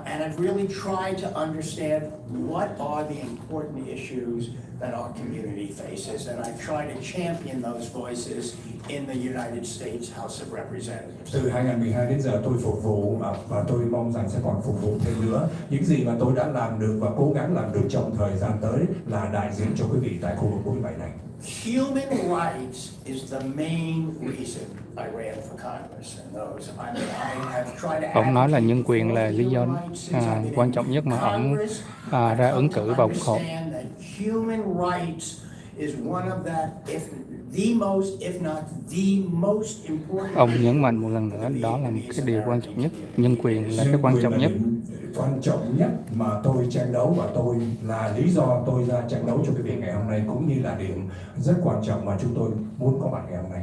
and I've really tried to understand what are the important issues that our community faces, and I've tried to champion those voices in the United States House of Representatives. Từ 2012 đến giờ tôi phục vụ và tôi mong rằng sẽ còn phục vụ thêm nữa. Những gì mà tôi đã làm được và cố gắng làm được trong thời gian tới là đại diện cho quý vị tại khu vực 47 này. Human rights is the main reason I ran for Congress, and those I have tried to. Ông nói là nhân quyền là lý do quan trọng nhất mà ông ra ứng cử vào Quốc hội. Human rights is one of that, if not the most important. Ông nhấn mạnh một lần nữa đó là một cái điều quan trọng nhất, nhân quyền là cái quan trọng nhất. Quan trọng nhất mà tôi tranh đấu và tôi là lý do tôi ra tranh đấu cho quý vị ngày hôm nay, cũng như là điểm rất quan trọng mà chúng tôi muốn có mặt ngày hôm nay.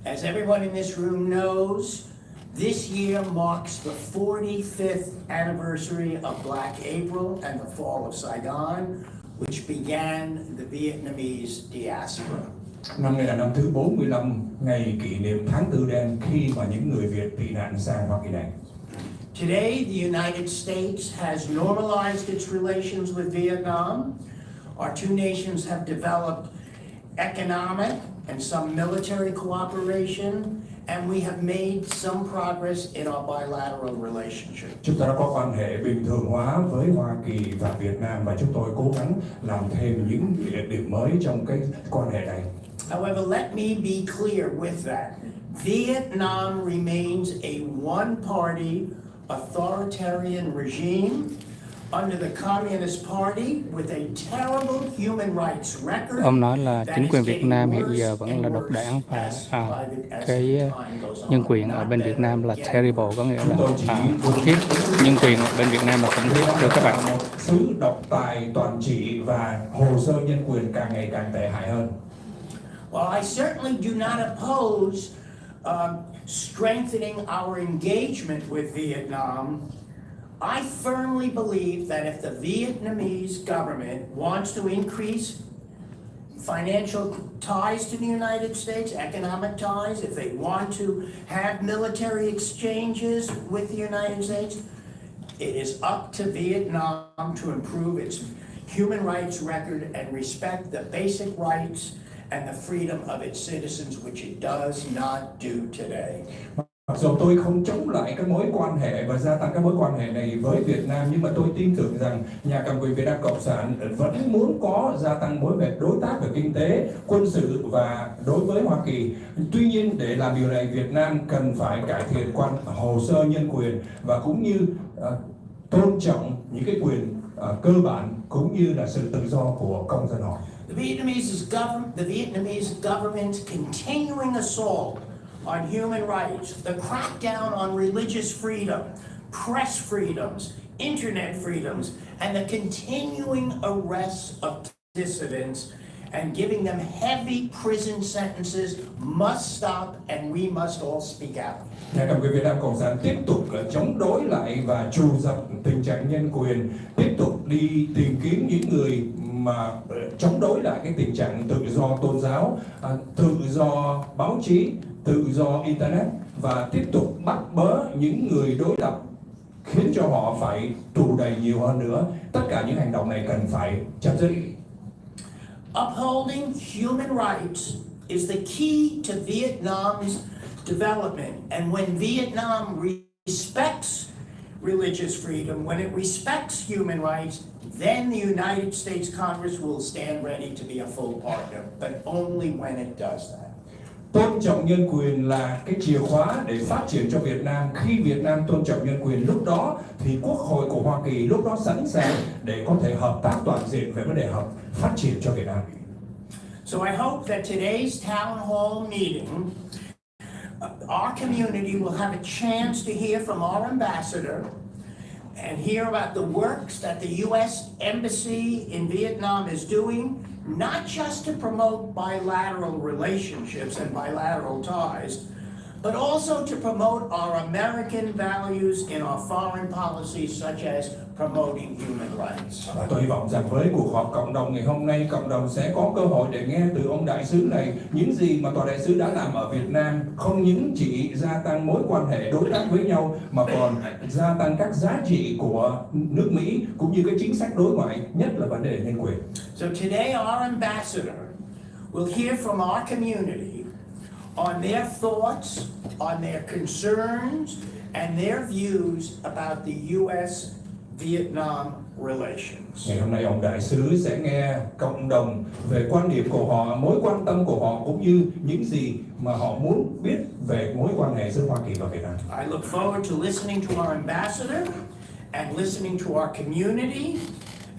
As everyone in this room knows, this year marks the 45th anniversary of Black April and the fall of Saigon, which began the Vietnamese diaspora. Năm nay là năm thứ 45 ngày kỷ niệm tháng Tư đen khi mà những người Việt tị nạn sang Hoa Kỳ này. Today, the United States has normalized its relations with Vietnam. Our two nations have developed economic and some military cooperation, and we have made some progress in our bilateral relationship. Chúng ta đã có quan hệ bình thường hóa với Hoa Kỳ và Việt Nam và chúng tôi cố gắng làm thêm những điểm mới trong cái quan hệ này. However, let me be clear with that. Vietnam remains a one-party authoritarian regime under the Communist Party with a terrible human rights record. Ông nói là chính quyền Việt Nam hiện giờ vẫn là độc đảng và cái nhân quyền ở bên Việt Nam là terrible, có nghĩa là khủng khiếp. Nhân quyền ở bên Việt Nam là khủng khiếp, thưa các bạn. Xứ độc tài toàn trị và hồ sơ nhân quyền càng ngày càng tệ hại hơn. Well, I certainly do not oppose strengthening our engagement with Vietnam. I firmly believe that if the Vietnamese government wants to increase financial ties to the United States, economic ties, if they want to have military exchanges with the United States, it is up to Vietnam to improve its human rights record and respect the basic rights and the freedom of its citizens, which it does not do today. Mặc dù tôi không chống lại các mối quan hệ và gia tăng các mối quan hệ này với Việt Nam, nhưng mà tôi tin tưởng rằng nhà cầm quyền Việt Nam Cộng sản vẫn muốn có gia tăng mối đối tác về kinh tế, quân sự và đối với Hoa Kỳ. Tuy nhiên để làm điều này, Việt Nam cần phải cải thiện hồ sơ nhân quyền và cũng như tôn trọng những cái quyền cơ bản cũng như là sự tự do của công dân họ. The Vietnamese government's continuing assault on human rights, the crackdown on religious freedom, press freedoms, internet freedoms, and the continuing arrests of dissidents and giving them heavy prison sentences must stop, and we must all speak out. Nhà cầm quyền Việt Nam Cộng sản tiếp tục chống đối lại và trù dập tình trạng nhân quyền, tiếp tục đi tìm kiếm những người mà chống đối lại cái tình trạng tự do tôn giáo, tự do báo chí, tự do internet và tiếp tục bắt bớ những người đối lập, khiến cho họ phải tù đầy nhiều hơn nữa. Tất cả những hành động này cần phải chấm dứt. Upholding human rights is the key to Vietnam's development, and when Vietnam respects religious freedom, when it respects human rights, then the United States Congress will stand ready to be a full partner, but only when it does that. Tôn trọng nhân quyền là cái chìa khóa để phát triển cho Việt Nam. Khi Việt Nam tôn trọng nhân quyền, lúc đó thì Quốc hội của Hoa Kỳ lúc đó sẵn sàng để có thể hợp tác toàn diện về vấn đề phát triển cho Việt Nam. So I hope that today's town hall meeting, our community will have a chance to hear from our ambassador and hear about the works that the U.S. Embassy in Vietnam is doing, not just to promote bilateral relationships and bilateral ties, but also to promote our American values in our foreign policy, such as promoting human rights. Và tôi hy vọng rằng với cuộc họp cộng đồng ngày hôm nay, cộng đồng sẽ có cơ hội để nghe từ ông đại sứ này những gì mà tòa đại sứ đã làm ở Việt Nam, không những chỉ gia tăng mối quan hệ đối tác với nhau mà còn gia tăng các giá trị của nước Mỹ cũng như cái chính sách đối ngoại, nhất là vấn đề nhân quyền. So today our ambassador will hear from our community on their thoughts, on their concerns, and their views about the U.S.-Vietnam relations. Ngày hôm nay ông đại sứ sẽ nghe cộng đồng về quan điểm của họ, mối quan tâm của họ cũng như những gì mà họ muốn biết về mối quan hệ giữa Hoa Kỳ và Việt Nam. I look forward to listening to our ambassador and listening to our community,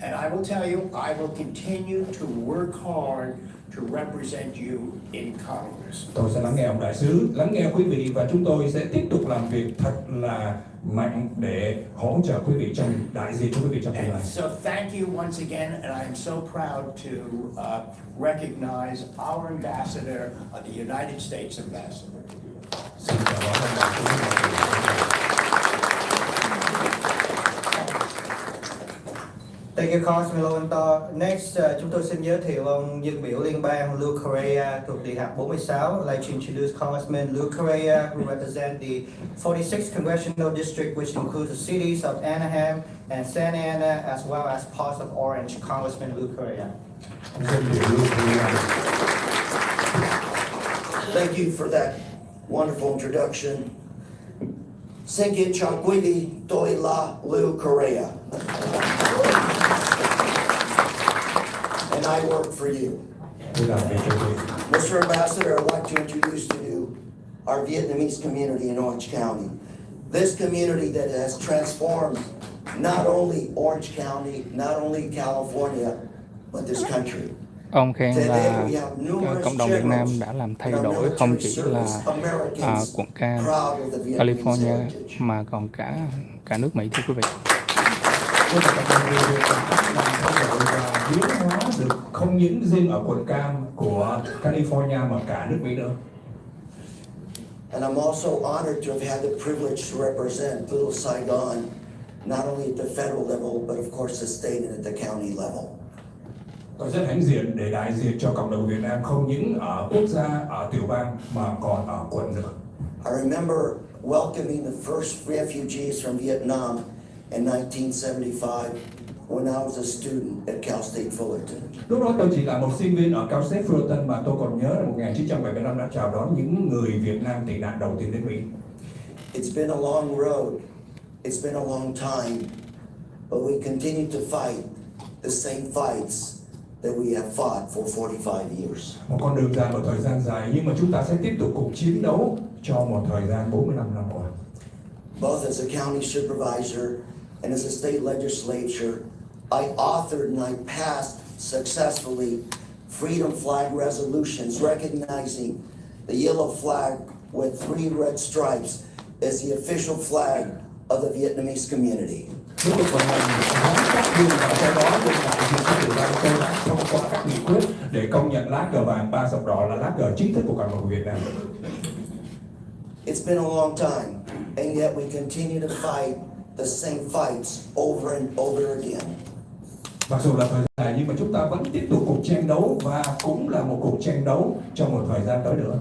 and I will tell you, I will continue to work hard to represent you in Congress. Tôi sẽ lắng nghe ông đại sứ, lắng nghe quý vị và chúng tôi sẽ tiếp tục làm việc thật là mạnh để hỗ trợ quý vị trong đại diện cho quý vị trong tương lai. And so thank you once again, and I am so proud to recognize our ambassador, the United States ambassador. Xin chào ông đại sứ. Thank you, Congressman Lowenthal. Next, chúng tôi xin giới thiệu ông dân biểu liên bang Lou Correa thuộc Điện hạt 46. I'd like to introduce Congressman Lou Correa, who represents the 46th Congressional District, which includes the cities of Anaheim and Santa Ana, as well as parts of Orange. Congressman Lou Correa. Thank you for that wonderful introduction. Xin kính chào quý vị, tôi là Lou Correa. And I work for you. Mr. Ambassador, I'd like to introduce to you our Vietnamese community in Orange County. This community that has transformed not only Orange County, not only California, but this country. Ông khen là cộng đồng Việt Nam đã làm thay đổi không chỉ là quận Cam, California mà còn cả nước Mỹ, thưa quý vị. Biến hóa được không những riêng ở quận Cam của California mà cả nước Mỹ nữa. And I'm also honored to have had the privilege to represent Little Saigon, not only at the federal level, but of course the state and at the county level. Tôi rất hãnh diện để đại diện cho cộng đồng Việt Nam không những ở quốc gia, ở tiểu bang mà còn ở quận nữa. I remember welcoming the first refugees from Vietnam in 1975 when I was a student at Cal State Fullerton. Lúc đó tôi chỉ là một sinh viên ở Cal State Fullerton mà tôi còn nhớ là 1975 đã chào đón những người Việt Nam tị nạn đầu tiên đến Mỹ. It's been a long road. It's been a long time. But we continue to fight the same fights that we have fought for 45 years. Một con đường dài, một thời gian dài, nhưng mà chúng ta sẽ tiếp tục cuộc chiến đấu cho một thời gian 45 năm qua. Both as a county supervisor and as a state legislature, I authored and I passed successfully freedom flag resolutions recognizing the yellow flag with 3 red stripes as the official flag of the Vietnamese community. Tiếp tục vận hành các đường vào trong đó bên cạnh những cái điều đang tôi đã thông qua các nghị quyết để công nhận lá cờ vàng 3 sọc đỏ là lá cờ chính thức của cộng đồng Việt Nam. It's been a long time, and yet we continue to fight the same fights over and over again. Mặc dù là thời gian dài nhưng mà chúng ta vẫn tiếp tục cuộc tranh đấu và cũng là một cuộc tranh đấu trong một thời gian tới nữa.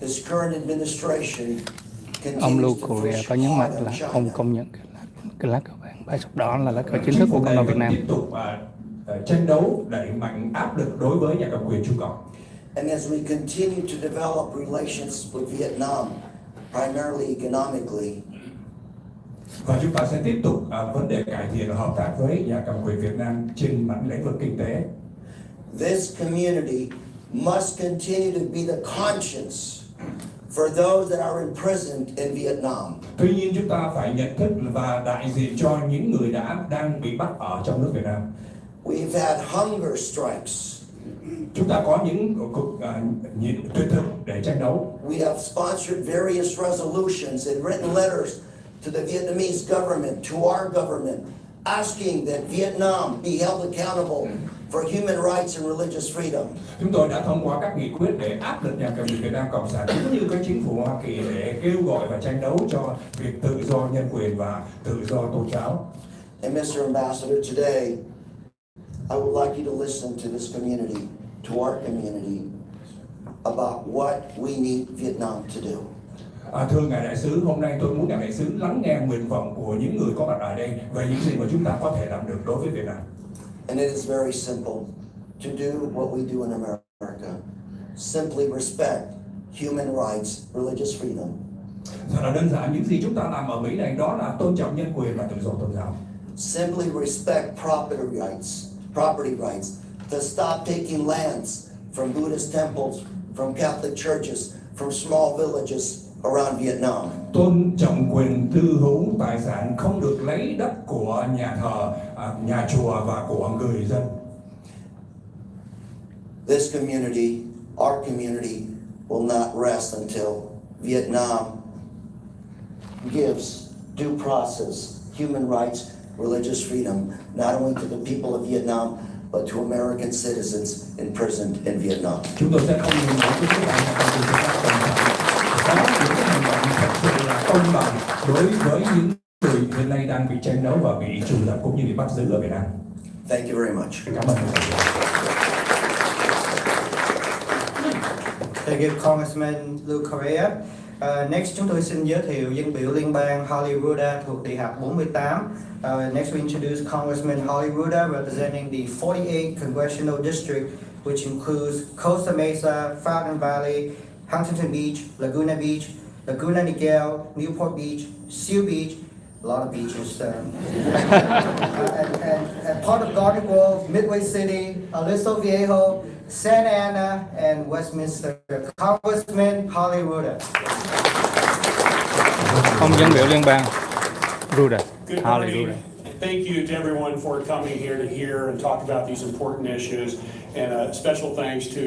This current administration Ông Lưu continues to Korea push có nhấn hard mạnh on là China. ông công nhận cái lá cờ vàng 3 sọc đỏ là lá cờ chính thức của cộng đồng Việt Nam. Tiếp tục tranh đấu đẩy mạnh áp lực đối với nhà cầm quyền Trung Cộng. And as we continue to develop relations with Vietnam, primarily economically, Và chúng ta sẽ tiếp tục vấn đề cải thiện hợp tác với nhà cầm quyền Việt Nam trên mặt lĩnh vực kinh tế. this community must continue to be the conscience for those that are imprisoned in Vietnam. Tuy nhiên chúng ta phải nhận thức và đại diện cho những người đang bị bắt ở trong nước Việt Nam. We've had hunger strikes. Chúng ta có những cuộc tuyệt thực để tranh đấu. We have sponsored various resolutions and written letters to the Vietnamese government, to our government, asking that Vietnam be held accountable for human rights and religious freedom. Chúng tôi đã thông qua các nghị quyết để áp lực nhà cầm quyền Việt Nam Cộng sản cũng như các chính phủ Hoa Kỳ để kêu gọi và tranh đấu cho việc tự do nhân quyền và tự do tôn giáo. And Mr. Ambassador, today, I would like you to listen to this community, to our community, about what we need Vietnam to do. Thưa Ngài Đại sứ, hôm nay tôi muốn Ngài Đại sứ lắng nghe nguyện vọng của những người có mặt ở đây về những gì mà chúng ta có thể làm được đối với Việt Nam. And it is very simple to do what we do in America. Simply respect human rights, religious freedom. Thật là đơn giản, những gì chúng ta làm ở Mỹ này đó là tôn trọng nhân quyền và tự do tôn giáo. Simply respect property rights, to stop taking lands from Buddhist temples, from Catholic churches, from small villages around Vietnam. Tôn trọng quyền tư hữu tài sản, không được lấy đất của nhà thờ, nhà chùa và của người dân. This community, our community, will not rest until Vietnam gives due process, human rights, religious freedom, not only to the people of Vietnam, but to American citizens imprisoned in Vietnam. Chúng tôi sẽ không ngừng nỗ lực với nhà cầm quyền Việt Nam Cộng sản có những hành động thật sự là công bằng đối với những người hiện nay đang bị tranh đấu và bị trù dập cũng như bị bắt giữ ở Việt Nam. Thank you very much. Cảm ơn. Thank you, Congressman Lưu Korea. Next, chúng tôi xin giới thiệu dân biểu liên bang Holly Ruda thuộc Đại học 48. Next, we introduce Congressman Holly Ruda representing the 48th Congressional District, which includes Costa Mesa, Fountain Valley, Huntington Beach, Laguna Niguel, Newport Beach, Seal Beach, a lot of beaches, and part of Garden Grove, Midway City, Aliso Viejo, Santa Ana, and Westminster. Congressman Holly Ruda. Ông dân biểu liên bang Ruda, Good Holly morning. Ruda. Thank you to everyone for coming here to hear and talk about these important issues. And a special thanks to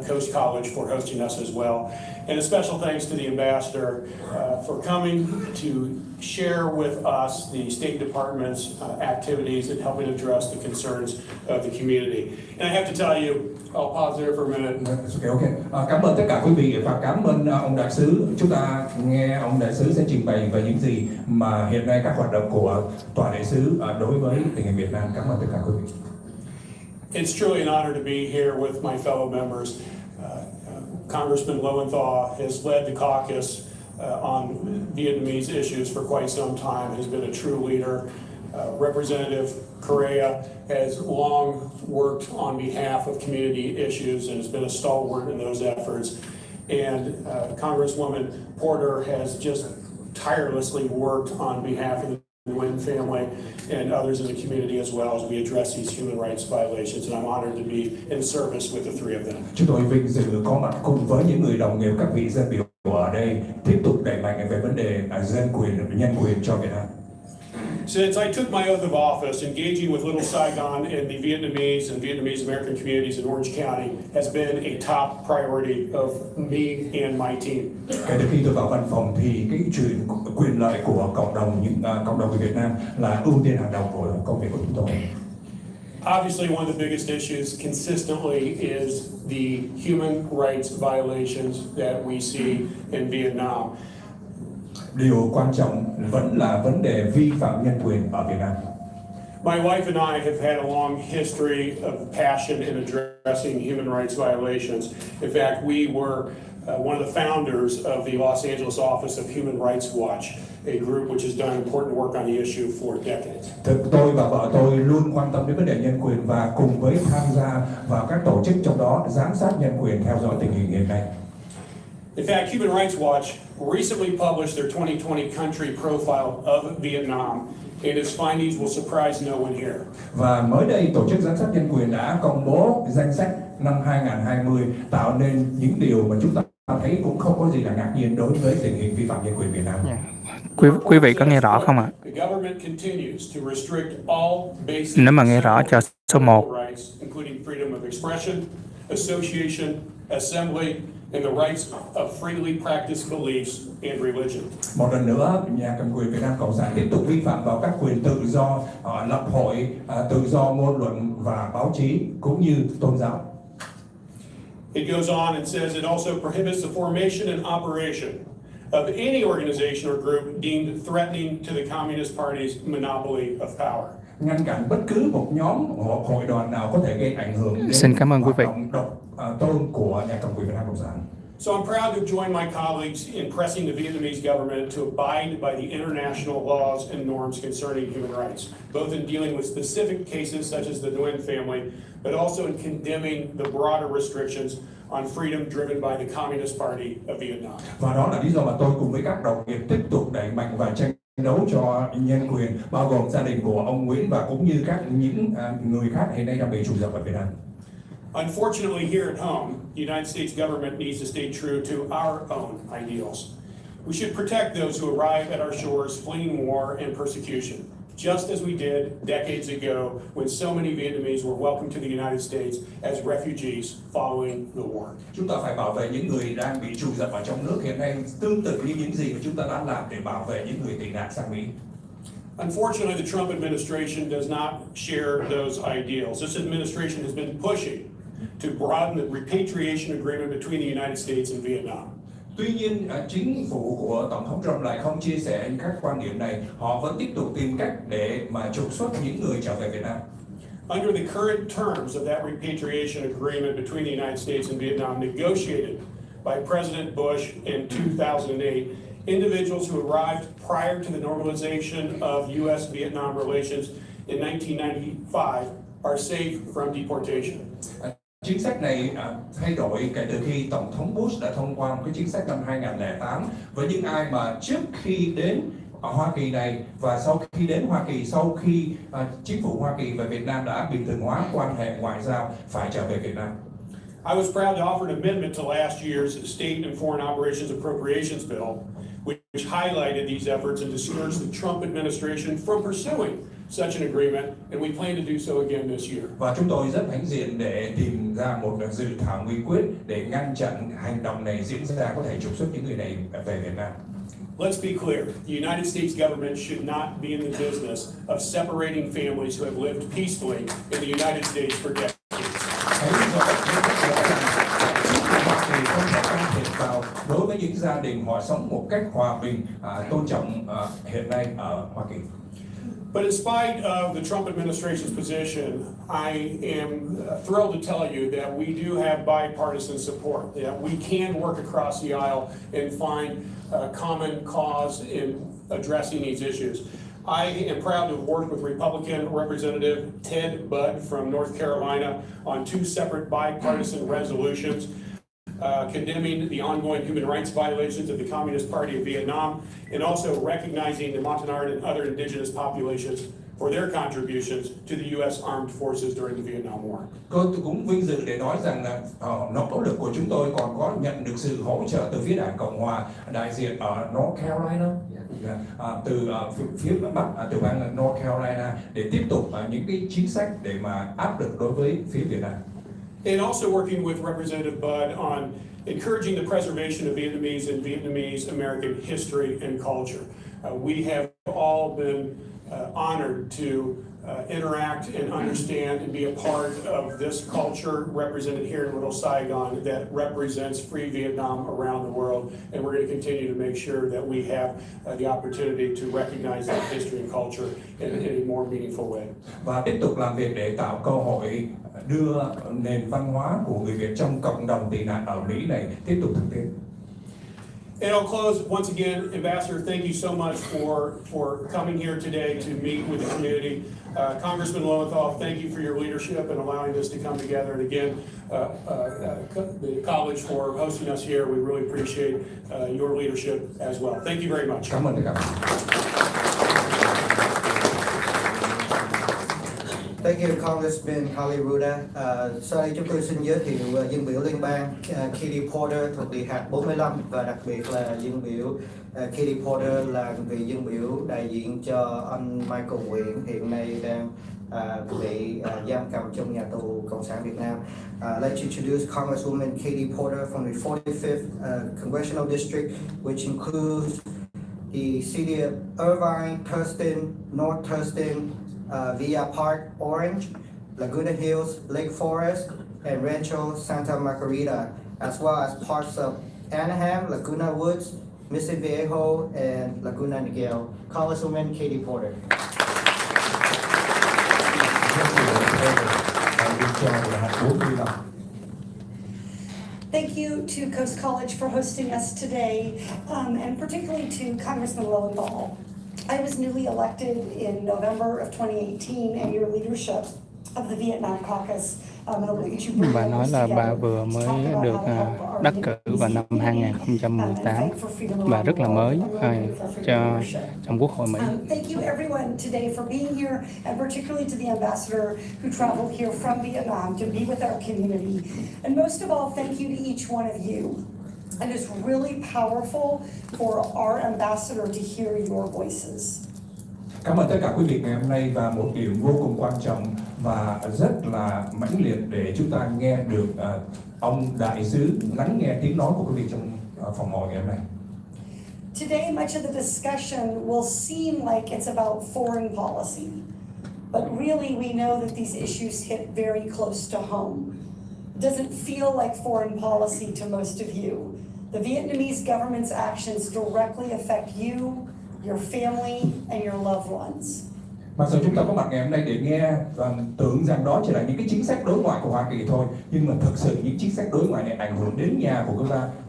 Coast College for hosting us as well. And a special thanks to the ambassador for coming to share with us the State Department's activities in helping address the concerns of the community. And I have to tell you, I'll pause there for a minute. Okay. Cảm ơn tất cả quý vị và cảm ơn ông đại sứ. Chúng ta nghe ông đại sứ sẽ trình bày về những gì mà hiện nay các hoạt động của tòa đại sứ đối với tình hình Việt Nam. Cảm ơn tất cả quý vị. It's truly an honor to be here with my fellow members. Congressman Lowenthal has led the caucus on Vietnamese issues for quite some time, has been a true leader. Representative Correa has long worked on behalf of community issues and has been a stalwart in those efforts. And Congresswoman Porter has just tirelessly worked on behalf of the Nguyen family and others in the community as well as we address these human rights violations. And I'm honored to be in service with the three of them. Chúng tôi vinh dự có mặt cùng với những người đồng nghiệp, các vị dân biểu ở đây, tiếp tục đẩy mạnh về vấn đề dân quyền, nhân quyền cho Việt Nam. Since I took my oath of office, engaging with Little Saigon and the Vietnamese and Vietnamese American communities in Orange County has been a top priority of me and my team. Kể từ khi tôi vào văn phòng thì cái chuyện quyền lợi của cộng đồng người Việt Nam là ưu tiên hàng đầu của công việc của chúng tôi. Obviously, one of the biggest issues consistently is the human rights violations that we see in Vietnam. Điều quan trọng vẫn là vấn đề vi phạm nhân quyền ở Việt Nam. My wife and I have had a long history of passion in addressing human rights violations. In fact, we were one of the founders of the Los Angeles office of Human Rights Watch, a group which has done important work on the issue for decades. Tôi và vợ tôi luôn quan tâm đến vấn đề nhân quyền và cùng với tham gia vào các tổ chức trong đó giám sát nhân quyền, theo dõi tình hình hiện nay. In fact, Human Rights Watch recently published their 2020 country profile of Vietnam, and its findings will surprise no one here. Và mới đây, tổ chức giám sát nhân quyền đã công bố danh sách năm 2020 tạo nên những điều mà chúng ta thấy cũng không có gì là ngạc nhiên đối với tình hình vi phạm nhân quyền Việt Nam. Quý vị có nghe rõ không ạ? Nếu mà nghe rõ cho số 1. Including freedom of expression, association, assembly, and the rights of freely practiced beliefs and religion. Một lần nữa, nhà cầm quyền Việt Nam Cộng sản tiếp tục vi phạm vào các quyền tự do lập hội, tự do ngôn luận và báo chí cũng như tôn giáo. It goes on and says it also prohibits the formation and operation of any organization or group deemed threatening to the Communist Party's monopoly of power. Ngăn cản bất cứ một nhóm hoặc hội đoàn nào có thể gây ảnh hưởng đến Xin cảm ơn quý vị. hoạt động độc tôn của nhà cầm quyền Việt Nam Cộng sản. So I'm proud to join my colleagues in pressing the Vietnamese government to abide by the international laws and norms concerning human rights, both in dealing with specific cases such as the Nguyen family, but also in condemning the broader restrictions on freedom driven by the Communist Party of Vietnam. Và đó là lý do mà tôi cùng với các đồng nghiệp tiếp tục đẩy mạnh và tranh đấu cho nhân quyền, bao gồm gia đình của ông Nguyễn và cũng như những người khác hiện nay đang bị trù dập ở Việt Nam. Unfortunately, here at home, the United States government needs to stay true to our own ideals. We should protect those who arrive at our shores fleeing war and persecution, just as we did decades ago when so many Vietnamese were welcomed to the United States as refugees following the war. Chúng ta phải bảo vệ những người đang bị trù dập ở trong nước hiện nay, tương tự như những gì mà chúng ta đã làm để bảo vệ những người tị nạn sang Mỹ. Unfortunately, the Trump administration does not share those ideals. This administration has been pushing to broaden the repatriation agreement between the United States and Vietnam. Tuy nhiên, chính phủ của Tổng thống Trump lại không chia sẻ các quan điểm này. Họ vẫn tiếp tục tìm cách để mà trục xuất những người trở về Việt Nam. Under the current terms of that repatriation agreement between the United States and Vietnam negotiated by President Bush in 2008, individuals who arrived prior to the normalization of U.S.-Vietnam relations in 1995 are safe from deportation. Chính sách này thay đổi kể từ khi Tổng thống Bush đã thông qua một cái chính sách năm 2008 với những ai mà trước khi đến Hoa Kỳ này và sau khi đến Hoa Kỳ, sau khi chính phủ Hoa Kỳ và Việt Nam đã bình thường hóa quan hệ ngoại giao phải trở về Việt Nam. I was proud to offer an amendment to last year's State and Foreign Operations Appropriations Bill, which highlighted these efforts and discouraged the Trump administration from pursuing such an agreement, and we plan to do so again this year. Và chúng tôi rất hãnh diện để tìm ra một dự thảo nghị quyết để ngăn chặn hành động này diễn ra, có thể trục xuất những người này về Việt Nam. Let's be clear, the United States government should not be in the business of separating families who have lived peacefully in the United States for decades. Đối với những gia đình họ sống một cách hòa bình, tôn trọng hiện nay ở Hoa Kỳ. But in spite of the Trump administration's position, I am thrilled to tell you that we do have bipartisan support, that we can work across the aisle and find a common cause in addressing these issues. I am proud to have worked with Republican Representative Ted Budd from North Carolina on 2 separate bipartisan resolutions condemning the ongoing human rights violations of the Communist Party of Vietnam, and also recognizing the Montagnard and other indigenous populations for their contributions to the U.S. Armed Forces during the Vietnam War. Tôi cũng vinh dự để nói rằng là nỗ lực của chúng tôi còn có nhận được sự hỗ trợ từ phía Đảng Cộng Hòa đại diện ở North Carolina, từ phía Bắc, từ bang North Carolina để tiếp tục những cái chính sách để mà áp lực đối với phía Việt Nam. And also working with Representative Bud on encouraging the preservation of Vietnamese and Vietnamese American history and culture. We have all been honored to interact and understand and be a part of this culture represented here in Little Saigon that represents free Vietnam around the world. And we're going to continue to make sure that we have the opportunity to recognize that history and culture in a more meaningful way. Và tiếp tục làm việc để tạo cơ hội đưa nền văn hóa của người Việt trong cộng đồng tị nạn ở Mỹ này tiếp tục thực tiến. And I'll close once again, Ambassador. Thank you so much for coming here today to meet with the community. Congressman Lowenthal, thank you for your leadership and allowing this to come together. And again, the college for hosting us here. We really appreciate your leadership as well. Thank you very much. Cảm ơn tất cả. Thank you, Congressman Haliruda. Sau đây chúng tôi xin giới thiệu dân biểu liên bang Katie Porter thuộc địa hạt 45 và đặc biệt là dân biểu Katie Porter là vị dân biểu đại diện cho anh Michael Nguyễn hiện nay đang bị giam cầm trong nhà tù Cộng sản Việt Nam. Let's introduce Congresswoman Katie Porter from the 45th Congressional District, which includes the city of Irvine, Thurston, North Thurston, Villa Park, Orange, Laguna Hills, Lake Forest, and Rancho Santa Margarita, as well as parts of Anaheim, Laguna Woods, Mission Viejo, and Laguna Niguel. Congresswoman Katie Porter. Thank you to Coast College for hosting us today, and particularly to Congressman Lowenthal. I was newly elected in November of 2018, and your leadership of the Vietnam Caucus. Bà nói là bà vừa mới được đắc cử vào năm 2018. Bà rất là mới trong Quốc hội Mỹ. Thank you everyone today for being here, and particularly to the ambassador who traveled here from Vietnam to be with our community. And most of all, thank you to each one of you. And it's really powerful for our ambassador to hear your voices. Cảm ơn tất cả quý vị ngày hôm nay, và một điểm vô cùng quan trọng và rất là mãnh liệt để chúng ta nghe được ông đại sứ lắng nghe tiếng nói của quý vị trong phòng hội ngày hôm nay. Today, much of the discussion will seem like it's about foreign policy, but really we know that these issues hit very close to home. It doesn't feel like foreign policy to most of you. The Vietnamese government's actions directly affect you, your family, and your loved ones. Mặc dù chúng ta có mặt ngày hôm nay để nghe và tưởng rằng đó chỉ là những cái chính sách đối ngoại của Hoa Kỳ thôi, nhưng mà thực sự những chính sách đối ngoại này ảnh hưởng đến nhà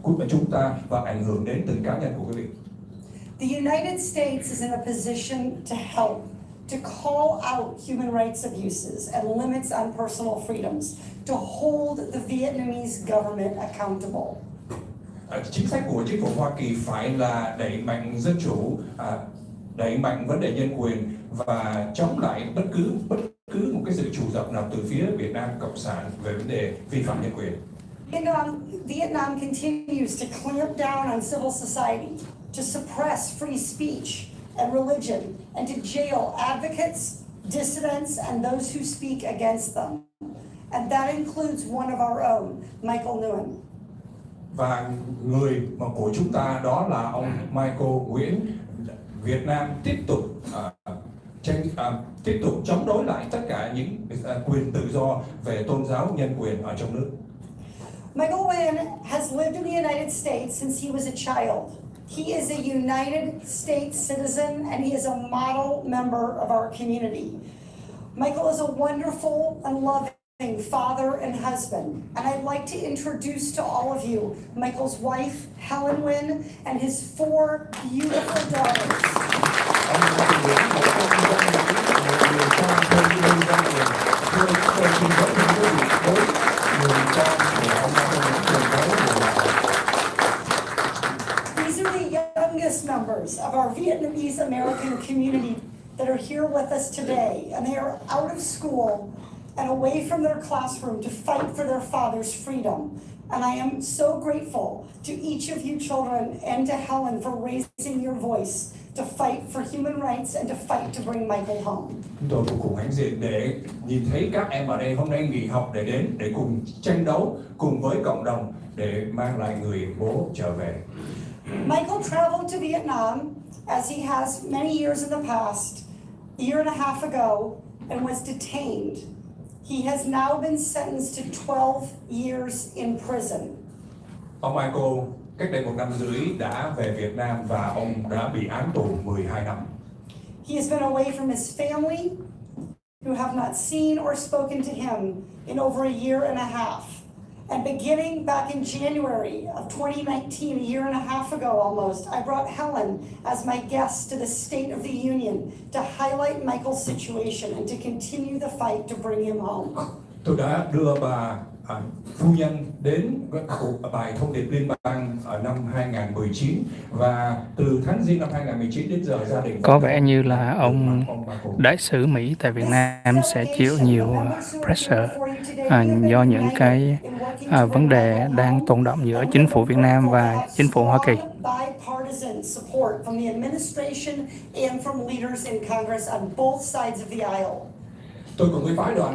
của chúng ta và ảnh hưởng đến từng cá nhân của quý vị. The United States is in a position to help, to call out human rights abuses and limits on personal freedoms, to hold the Vietnamese government accountable. Chính sách của chính phủ Hoa Kỳ phải là đẩy mạnh dân chủ, đẩy mạnh vấn đề nhân quyền và chống lại bất cứ một cái sự chủ dập nào từ phía Việt Nam Cộng sản về vấn đề vi phạm nhân quyền. Vietnam continues to clamp down on civil society, to suppress free speech and religion, and to jail advocates, dissidents, and those who speak against them. And that includes one of our own, Michael Nguyen. Và người mà của chúng ta đó là ông Michael Nguyễn. Việt Nam tiếp tục chống đối lại tất cả những quyền tự do về tôn giáo, nhân quyền ở trong nước. Michael Nguyen has lived in the United States since he was a child. He is a United States citizen, and he is a model member of our community. Michael is a wonderful and loving father and husband, and I'd like to introduce to all of you Michael's wife, Helen Nguyen, and his 4 beautiful daughters. here with us today, and they are out of school and away from their classroom to fight for their father's freedom. And I am so grateful to each of you children and to Helen for raising your voice to fight for human rights and to fight to bring Michael home. Tôi vô cùng hãnh diện để nhìn thấy các em ở đây hôm nay nghỉ học để đến để cùng tranh đấu cùng với cộng đồng để mang lại người bố trở về. Michael traveled to Vietnam as he has many years in the past, a year and a half ago, and was detained. He has now been sentenced to 12 years in prison. Ông Michael cách đây 1 năm rưỡi đã về Việt Nam và ông đã bị án tù 12 năm. He has been away from his family, who have not seen or spoken to him in over a year and a half. And beginning back in January of 2019, a year and a half ago almost, I brought Helen as my guest to the State of the Union to highlight Michael's situation and to continue the fight to bring him home. Tôi đã đưa bà phu nhân đến cuộc bài thông điệp liên bang ở năm 2019 và từ tháng Giêng năm 2019 đến giờ gia đình Có vẻ như là ông đại sứ Mỹ tại Việt Nam sẽ chịu nhiều pressure do những cái vấn đề đang tồn động giữa chính phủ Việt Nam và chính phủ Hoa Kỳ. Bipartisan support from the administration and from leaders in Congress on both sides of the aisle.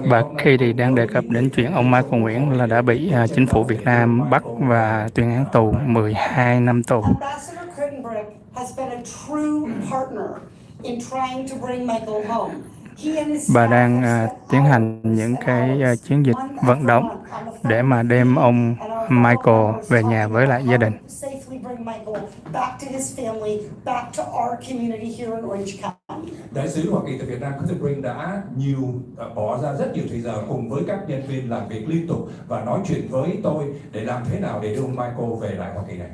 Bà Katie đang đề cập đến chuyện ông Michael Nguyễn là đã bị chính phủ Việt Nam bắt và tuyên án tù 12 năm tù. Ambassador Crittenbrick has been a true partner in trying to bring Michael home. Bà đang tiến hành những cái chiến dịch vận động để mà đem ông Michael về nhà với lại gia đình. Đại sứ Hoa Kỳ tại Việt Nam Crittenbrick đã bỏ ra rất nhiều thời giờ cùng với các nhân viên làm việc liên tục và nói chuyện với tôi để làm thế nào để đưa ông Michael về lại Hoa Kỳ này.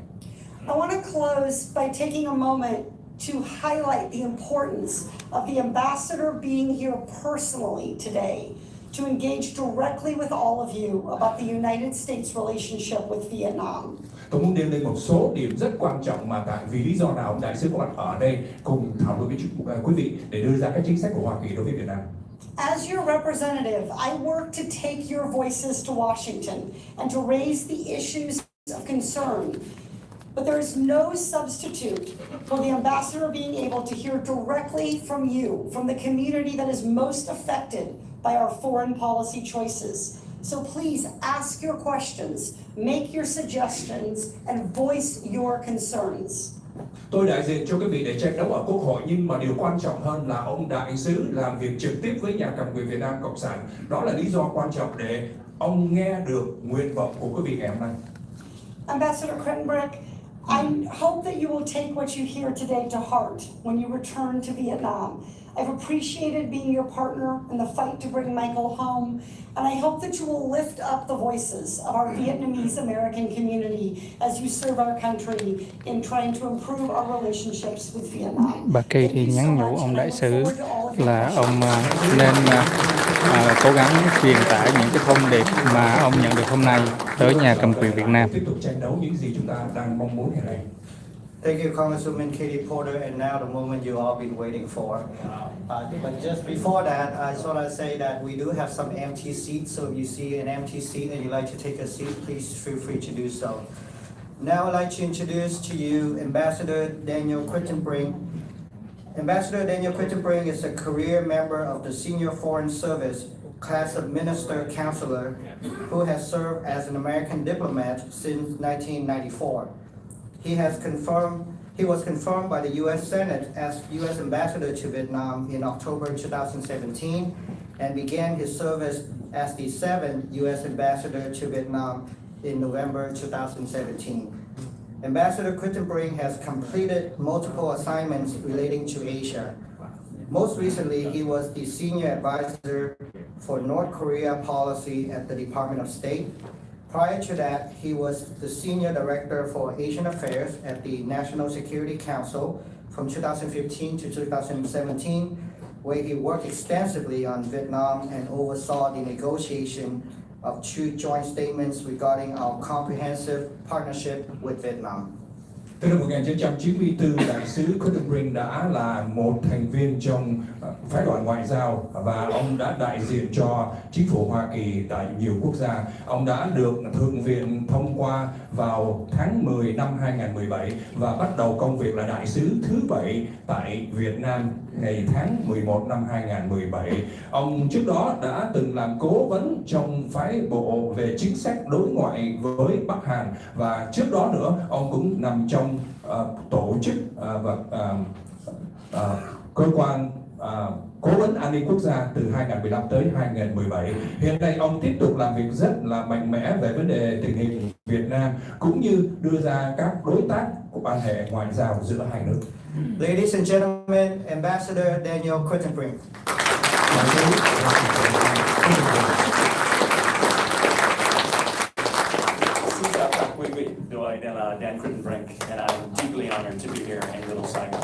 I want to close by taking a moment to highlight the importance of the ambassador being here personally today to engage directly with all of you about the United States relationship with Vietnam. Tôi muốn nêu lên một số điểm rất quan trọng mà tại vì lý do nào ông đại sứ có mặt ở đây cùng thảo luận với quý vị để đưa ra các chính sách của Hoa Kỳ đối với Việt Nam. As your representative, I work to take your voices to Washington and to raise the issues of concern. But there is no substitute for the ambassador being able to hear directly from you, from the community that is most affected by our foreign policy choices. So please ask your questions, make your suggestions, and voice your concerns. Tôi đại diện cho quý vị để tranh đấu ở Quốc hội, nhưng mà điều quan trọng hơn là ông đại sứ làm việc trực tiếp với nhà cầm quyền Việt Nam Cộng sản. Đó là lý do quan trọng để ông nghe được nguyện vọng của quý vị ngày hôm nay. Ambassador Crittenbrick, I hope that you will take what you hear today to heart when you return to Vietnam. I've appreciated being your partner in the fight to bring Michael home, and I hope that you will lift up the voices of our Vietnamese American community as you serve our country in trying to improve our relationships with Vietnam. Bà Katie nhắn nhủ ông đại sứ là ông nên cố gắng truyền tải những cái thông điệp mà ông nhận được hôm nay tới nhà cầm quyền Việt Nam. Tiếp tục tranh đấu những gì chúng ta đang mong muốn hiện nay. Thank you, Congresswoman Katie Porter, and now the moment you all been waiting for. But just before that, I just want to say that we do have some empty seats, so if you see an empty seat and you'd like to take a seat, please feel free to do so. Now I'd like to introduce to you Ambassador Daniel Crittenbrick. Ambassador Daniel Crittenbrick is a career member of the Senior Foreign Service, class of Minister Counselor, who has served as an American diplomat since 1994. He was confirmed by the U.S. Senate as U.S. Ambassador to Vietnam in October 2017 and began his service as the 7th U.S. Ambassador to Vietnam in November 2017. Ambassador Crittenbrick has completed multiple assignments relating to Asia. Most recently, he was the Senior Advisor for North Korea Policy at the Department of State. Prior to that, he was the Senior Director for Asian Affairs at the National Security Council from 2015 to 2017, where he worked extensively on Vietnam and oversaw the negotiation of 2 joint statements regarding our comprehensive partnership with Vietnam. Từ năm 1994, đại sứ CΔVN đã là một thành viên trong phái đoàn ngoại giao và ông đã đại diện cho chính phủ Hoa Kỳ tại nhiều quốc gia. Ông đã được Thượng viện thông qua vào tháng 10 năm 2017 và bắt đầu công việc là đại sứ thứ 7 tại Việt Nam ngày tháng 11 năm 2017. Ông trước đó đã từng làm cố vấn trong phái bộ về chính sách đối ngoại với Bắc Hàn và trước đó nữa ông cũng nằm trong tổ chức và cơ quan cố vấn an ninh quốc gia từ 2015 tới 2017. Hiện nay ông tiếp tục làm việc rất là mạnh mẽ về vấn đề tình hình Việt Nam cũng như đưa ra các đối tác của quan hệ ngoại giao giữa hai nước. Ladies and gentlemen, Ambassador Daniel Crittenbrink. Xin chào các quý vị, tôi là Dan Crittenbrink and I'm deeply honored to be here in Little Saigon.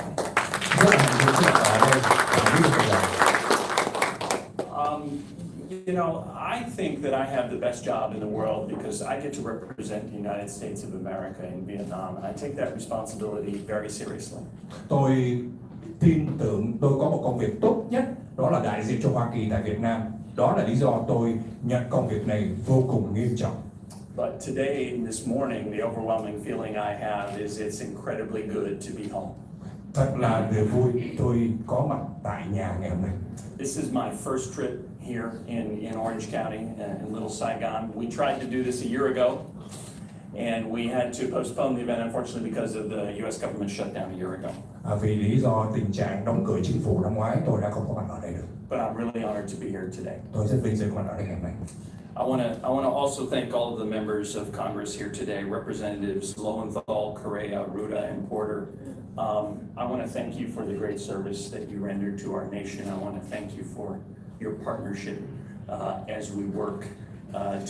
You know, I think that I have the best job in the world because I get to represent the United States of America in Vietnam, and I take that responsibility very seriously. Tôi tin tưởng tôi có một công việc tốt nhất, đó là đại diện cho Hoa Kỳ tại Việt Nam. Đó là lý do tôi nhận công việc này vô cùng nghiêm trọng. But today, this morning, the overwhelming feeling I have is it's incredibly good to be home. Thật là niềm vui tôi có mặt tại nhà ngày hôm nay. This is my first trip here in Orange County, in Little Saigon. We tried to do this a year ago, and we had to postpone the event, unfortunately, because of the U.S. government shutdown a year ago. Vì lý do tình trạng đóng cửa chính phủ năm ngoái, tôi đã không có mặt ở đây được. But I'm really honored to be here today. Tôi rất vinh dự có mặt ở đây ngày hôm nay. I want to also thank all of the members of Congress here today, Representatives Lowenthal, Correa, Ruda, and Porter. I want to thank you for the great service that you rendered to our nation. I want to thank you for your partnership as we work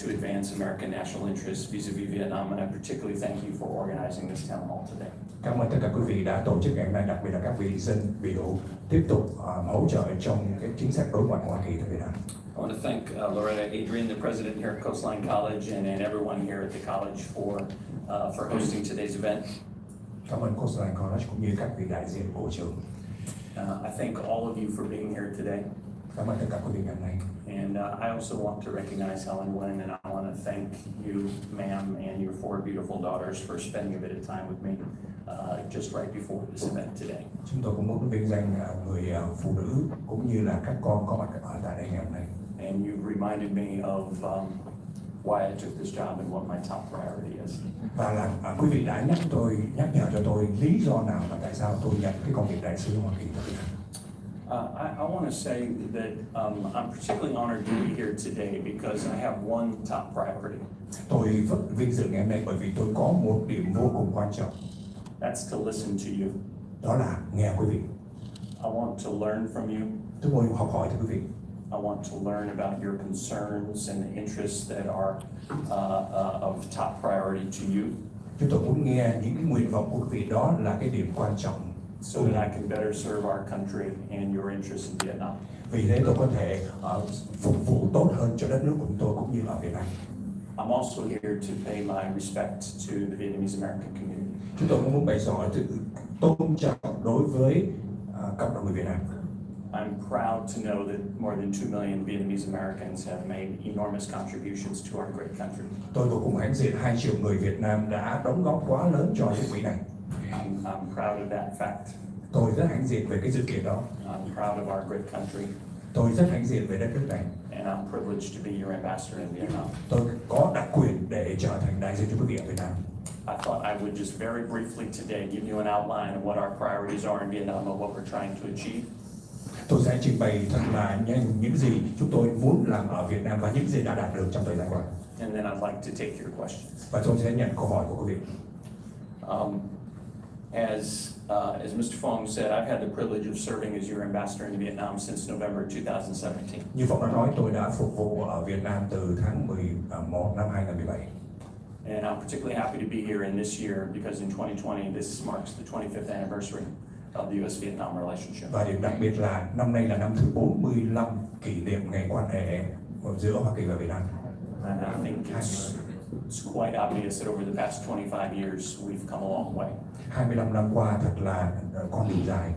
to advance American national interests vis-a-vis Vietnam, and I particularly thank you for organizing this town hall today. Cảm ơn tất cả quý vị đã tổ chức ngày hôm nay, đặc biệt là các vị dân biểu tiếp tục hỗ trợ trong cái chính sách đối ngoại của Hoa Kỳ tại Việt Nam. I want to thank Loretta Adrian, the president here at Coastline College, and everyone here at the college for hosting today's event. Cảm ơn Coastline College cũng như các vị đại diện của trường. I thank all of you for being here today. Cảm ơn tất cả quý vị ngày hôm nay. And I also want to recognize Helen Wynn, and I want to thank you, ma'am, and your 4 beautiful daughters for spending a bit of time with me just right before this event today. Chúng tôi cũng muốn vinh danh người phụ nữ cũng như là các con có mặt ở tại đây ngày hôm nay. And you reminded me of why I took this job and what my top priority is. Và là quý vị đã nhắc nhở cho tôi lý do nào và tại sao tôi nhận cái công việc đại sứ Hoa Kỳ tại Việt Nam. I want to say that I'm particularly honored to be here today because I have one top priority. Tôi rất vinh dự ngày hôm nay bởi vì tôi có một điểm vô cùng quan trọng. That's to listen to you. Đó là nghe quý vị. I want to learn from you. Tôi muốn học hỏi từ quý vị. I want to learn about your concerns and interests that are of top priority to you. Chúng tôi muốn nghe những cái nguyện vọng của quý vị, đó là cái điểm quan trọng. So that I can better serve our country and your interests in Vietnam. Vì thế tôi có thể phục vụ tốt hơn cho đất nước của chúng tôi cũng như ở Việt Nam. I'm also here to pay my respect to the Vietnamese American community. Chúng tôi cũng muốn bày tỏ sự tôn trọng đối với cộng đồng người Việt Nam. I'm proud to know that more than 2 million Vietnamese Americans have made enormous contributions to our great country. Tôi vô cùng hãnh diện 2 triệu người Việt Nam đã đóng góp quá lớn cho nước Mỹ này. I'm proud of that fact. Tôi rất hãnh diện về cái sự kiện đó. I'm proud of our great country. Tôi rất hãnh diện về đất nước này. And I'm privileged to be your ambassador in Vietnam. Tôi có đặc quyền để trở thành đại diện cho quý vị ở Việt Nam. I thought I would just very briefly today give you an outline of what our priorities are in Vietnam and what we're trying to achieve. Tôi sẽ trình bày thật là nhanh những gì chúng tôi muốn làm ở Việt Nam và những gì đã đạt được trong thời gian qua. And then I'd like to take your questions. Và tôi sẽ nhận câu hỏi của quý vị. As Mr. Phong said, I've had the privilege of serving as your ambassador in Vietnam since November 2017. Như Phong đã nói, tôi đã phục vụ ở Việt Nam từ tháng 11 năm 2017. And I'm particularly happy to be here in this year because in 2020, this marks the 25th anniversary of the U.S.-Vietnam relationship. Và điểm đặc biệt là năm nay là năm thứ 45 kỷ niệm ngày quan hệ giữa Hoa Kỳ và Việt Nam. And I think it's quite obvious that over the past 25 years, we've come a long way. 25 năm qua thật là con đường dài.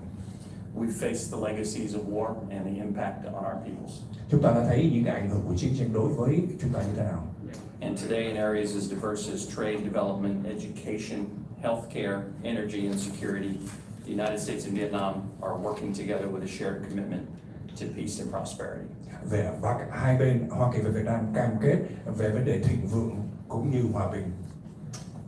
We've faced the legacies of war and the impact on our peoples. Chúng ta đã thấy những cái ảnh hưởng của chiến tranh đối với chúng ta như thế nào. And today in areas as diverse as trade, development, education, healthcare, energy, and security, the United States and Vietnam are working together with a shared commitment to peace and prosperity. Và hai bên Hoa Kỳ và Việt Nam cam kết về vấn đề thịnh vượng cũng như hòa bình.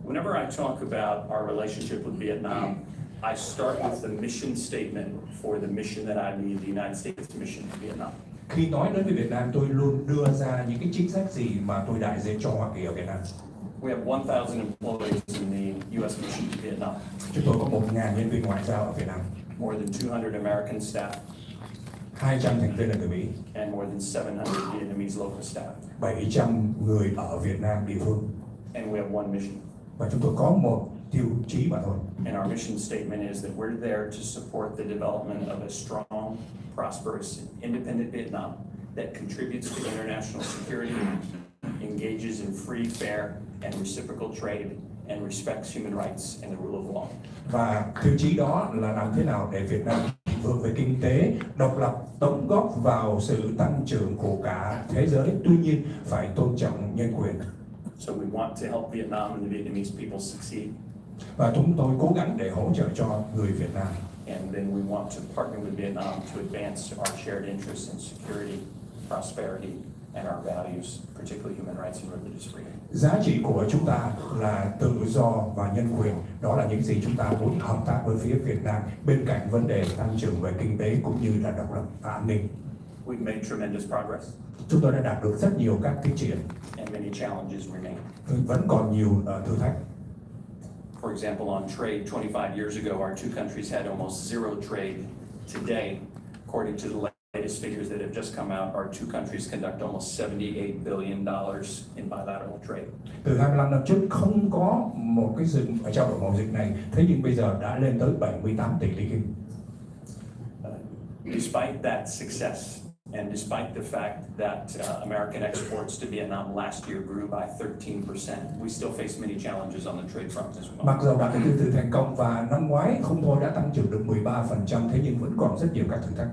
Whenever I talk about our relationship with Vietnam, I start with the mission statement for the mission that I lead, the United States mission to Vietnam. Khi nói đến về Việt Nam, tôi luôn đưa ra những cái chính sách gì mà tôi đại diện cho Hoa Kỳ ở Việt Nam. We have 1,000 employees in the U.S. mission to Vietnam. Chúng tôi có 1.000 nhân viên ngoại giao ở Việt Nam. More than 200 American staff. 200 thành viên là người Mỹ. And more than 700 Vietnamese local staff. 700 người ở Việt Nam địa phương. And we have one mission. Và chúng tôi có một tiêu chí mà thôi. And our mission statement is that we're there to support the development of a strong, prosperous, independent Vietnam that contributes to international security, engages in free, fair, and reciprocal trade, and respects human rights and the rule of law. Và tiêu chí đó là làm thế nào để Việt Nam vượt về kinh tế, độc lập, đóng góp vào sự tăng trưởng của cả thế giới, tuy nhiên phải tôn trọng nhân quyền. So we want to help Vietnam and the Vietnamese people succeed. Và chúng tôi cố gắng để hỗ trợ cho người Việt Nam. And then we want to partner with Vietnam to advance our shared interests in security, prosperity, and our values, particularly human rights and religious freedom. Giá trị của chúng ta là tự do và nhân quyền. Đó là những gì chúng ta muốn hợp tác với phía Việt Nam bên cạnh vấn đề tăng trưởng về kinh tế cũng như là độc lập và an ninh. We've made tremendous progress. Chúng tôi đã đạt được rất nhiều các tiến triển. And many challenges remain. Vẫn còn nhiều thử thách. For example, on trade, 25 years ago, our two countries had almost zero trade. Today, according to the latest figures that have just come out, our two countries conduct almost $78 billion in bilateral trade. Từ 25 năm trước không có một cái sự trao đổi mậu dịch này, thế nhưng bây giờ đã lên tới 78 tỷ Mỹ Kim. Despite that success, and despite the fact that American exports to Vietnam last year grew by 13%, we still face many challenges on the trade front as well. Mặc dù đạt được từ thành công và năm ngoái không thôi đã tăng trưởng được 13%, thế nhưng vẫn còn rất nhiều các thử thách.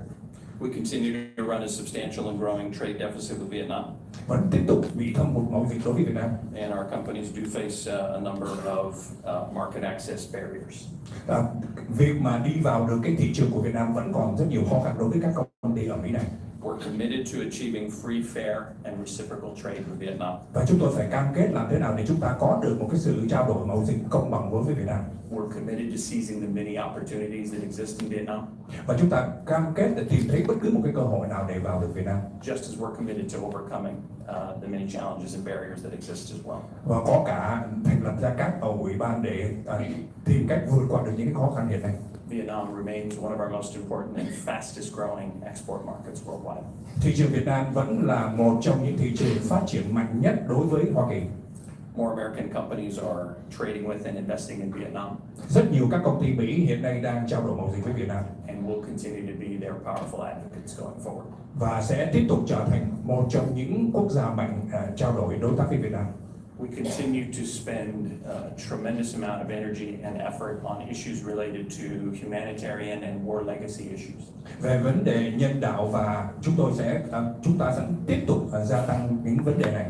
We continue to run a substantial and growing trade deficit with Vietnam. Vẫn tiếp tục bị thâm hụt mậu dịch đối với Việt Nam. And our companies do face a number of market access barriers. Việc mà đi vào được cái thị trường của Việt Nam vẫn còn rất nhiều khó khăn đối với các công ty ở Mỹ này. We're committed to achieving free, fair, and reciprocal trade with Vietnam. Và chúng tôi phải cam kết làm thế nào để chúng ta có được một cái sự trao đổi mậu dịch công bằng với Việt Nam. We're committed to seizing the many opportunities that exist in Vietnam. Và chúng ta cam kết để tìm thấy bất cứ một cái cơ hội nào để vào được Việt Nam. Just as we're committed to overcoming the many challenges and barriers that exist as well. Và có cả thành lập ra các ủy ban để tìm cách vượt qua được những cái khó khăn hiện nay. Vietnam remains one of our most important and fastest growing export markets worldwide. Thị trường Việt Nam vẫn là một trong những thị trường phát triển mạnh nhất đối với Hoa Kỳ. More American companies are trading with and investing in Vietnam. Rất nhiều các công ty Mỹ hiện nay đang trao đổi mậu dịch với Việt Nam. And will continue to be their powerful advocates going forward. Và sẽ tiếp tục trở thành một trong những quốc gia mạnh trao đổi đối tác với Việt Nam. We continue to spend a tremendous amount of energy and effort on issues related to humanitarian and war legacy issues. Về vấn đề nhân đạo và chúng ta sẽ tiếp tục gia tăng những vấn đề này.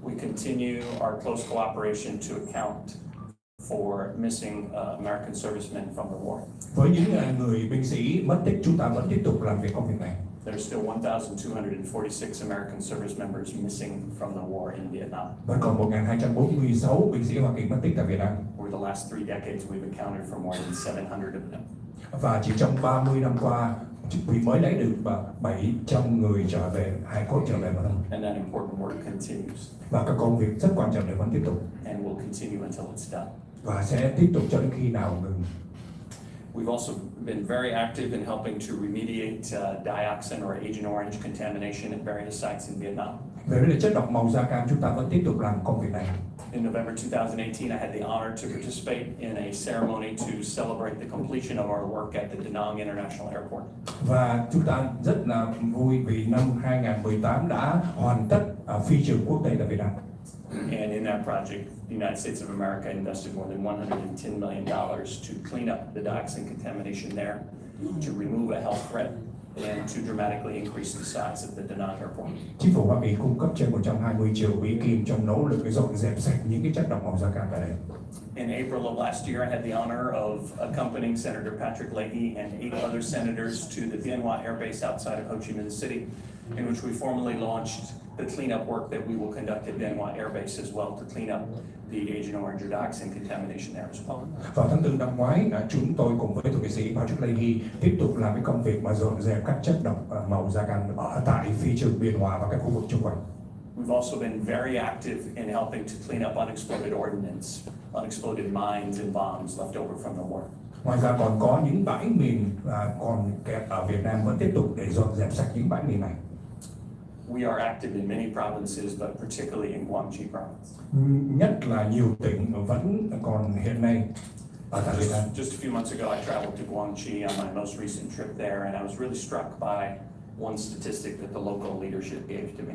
We continue our close cooperation to account for missing American servicemen from the war. Với những người binh sĩ mất tích, chúng ta vẫn tiếp tục làm việc công việc này. There's still 1,246 American service members missing from the war in Vietnam. Vẫn còn 1.246 binh sĩ Hoa Kỳ mất tích tại Việt Nam. Over the last 3 decades, we've accounted for more than 700 of them. Và chỉ trong 30 năm qua, we mới lấy được 700 người trở về, hài cốt trở về mà thôi. And that important work continues. Và các công việc rất quan trọng này vẫn tiếp tục. And will continue until it's done. Và sẽ tiếp tục cho đến khi nào ngừng. We've also been very active in helping to remediate dioxin or Agent Orange contamination at various sites in Vietnam. Về vấn đề chất độc màu da cam, chúng ta vẫn tiếp tục làm công việc này. In November 2018, I had the honor to participate in a ceremony to celebrate the completion of our work at the Da Nang International Airport. Và chúng ta rất là vui vì năm 2018 đã hoàn tất phi trường quốc tế tại Việt Nam. And in that project, the United States of America invested more than $110 million to clean up the dioxin contamination there, to remove a health threat, and to dramatically increase the size of the Da Nang airport. Chính phủ Hoa Kỳ cung cấp trên 120 triệu Mỹ Kim trong nỗ lực để dọn dẹp sạch những cái chất độc màu da cam tại đây. In April of last year, I had the honor of accompanying Senator Patrick Leahy and 8 other senators to the Bien Hoa Air Base outside of Ho Chi Minh City, in which we formally launched the cleanup work that we will conduct at Bien Hoa Air Base as well to clean up the Agent Orange dioxin contamination there as well. Vào tháng 4 năm ngoái, chúng tôi cùng với Thượng nghị sĩ Patrick Leahy tiếp tục làm cái công việc mà dọn dẹp các chất độc màu da cam ở tại phi trường Biên Hòa và các khu vực xung quanh. We've also been very active in helping to clean up unexploded ordnance, unexploded mines and bombs left over from the war. Ngoài ra còn có những bãi mìn còn kẹt ở Việt Nam vẫn tiếp tục để dọn dẹp sạch những bãi mìn này. We are active in many provinces, but particularly in Guangxi province. Nhất là nhiều tỉnh vẫn còn hiện nay ở tại Việt Nam. Just a few months ago, I traveled to Guangxi on my most recent trip there, and I was really struck by one statistic that the local leadership gave to me.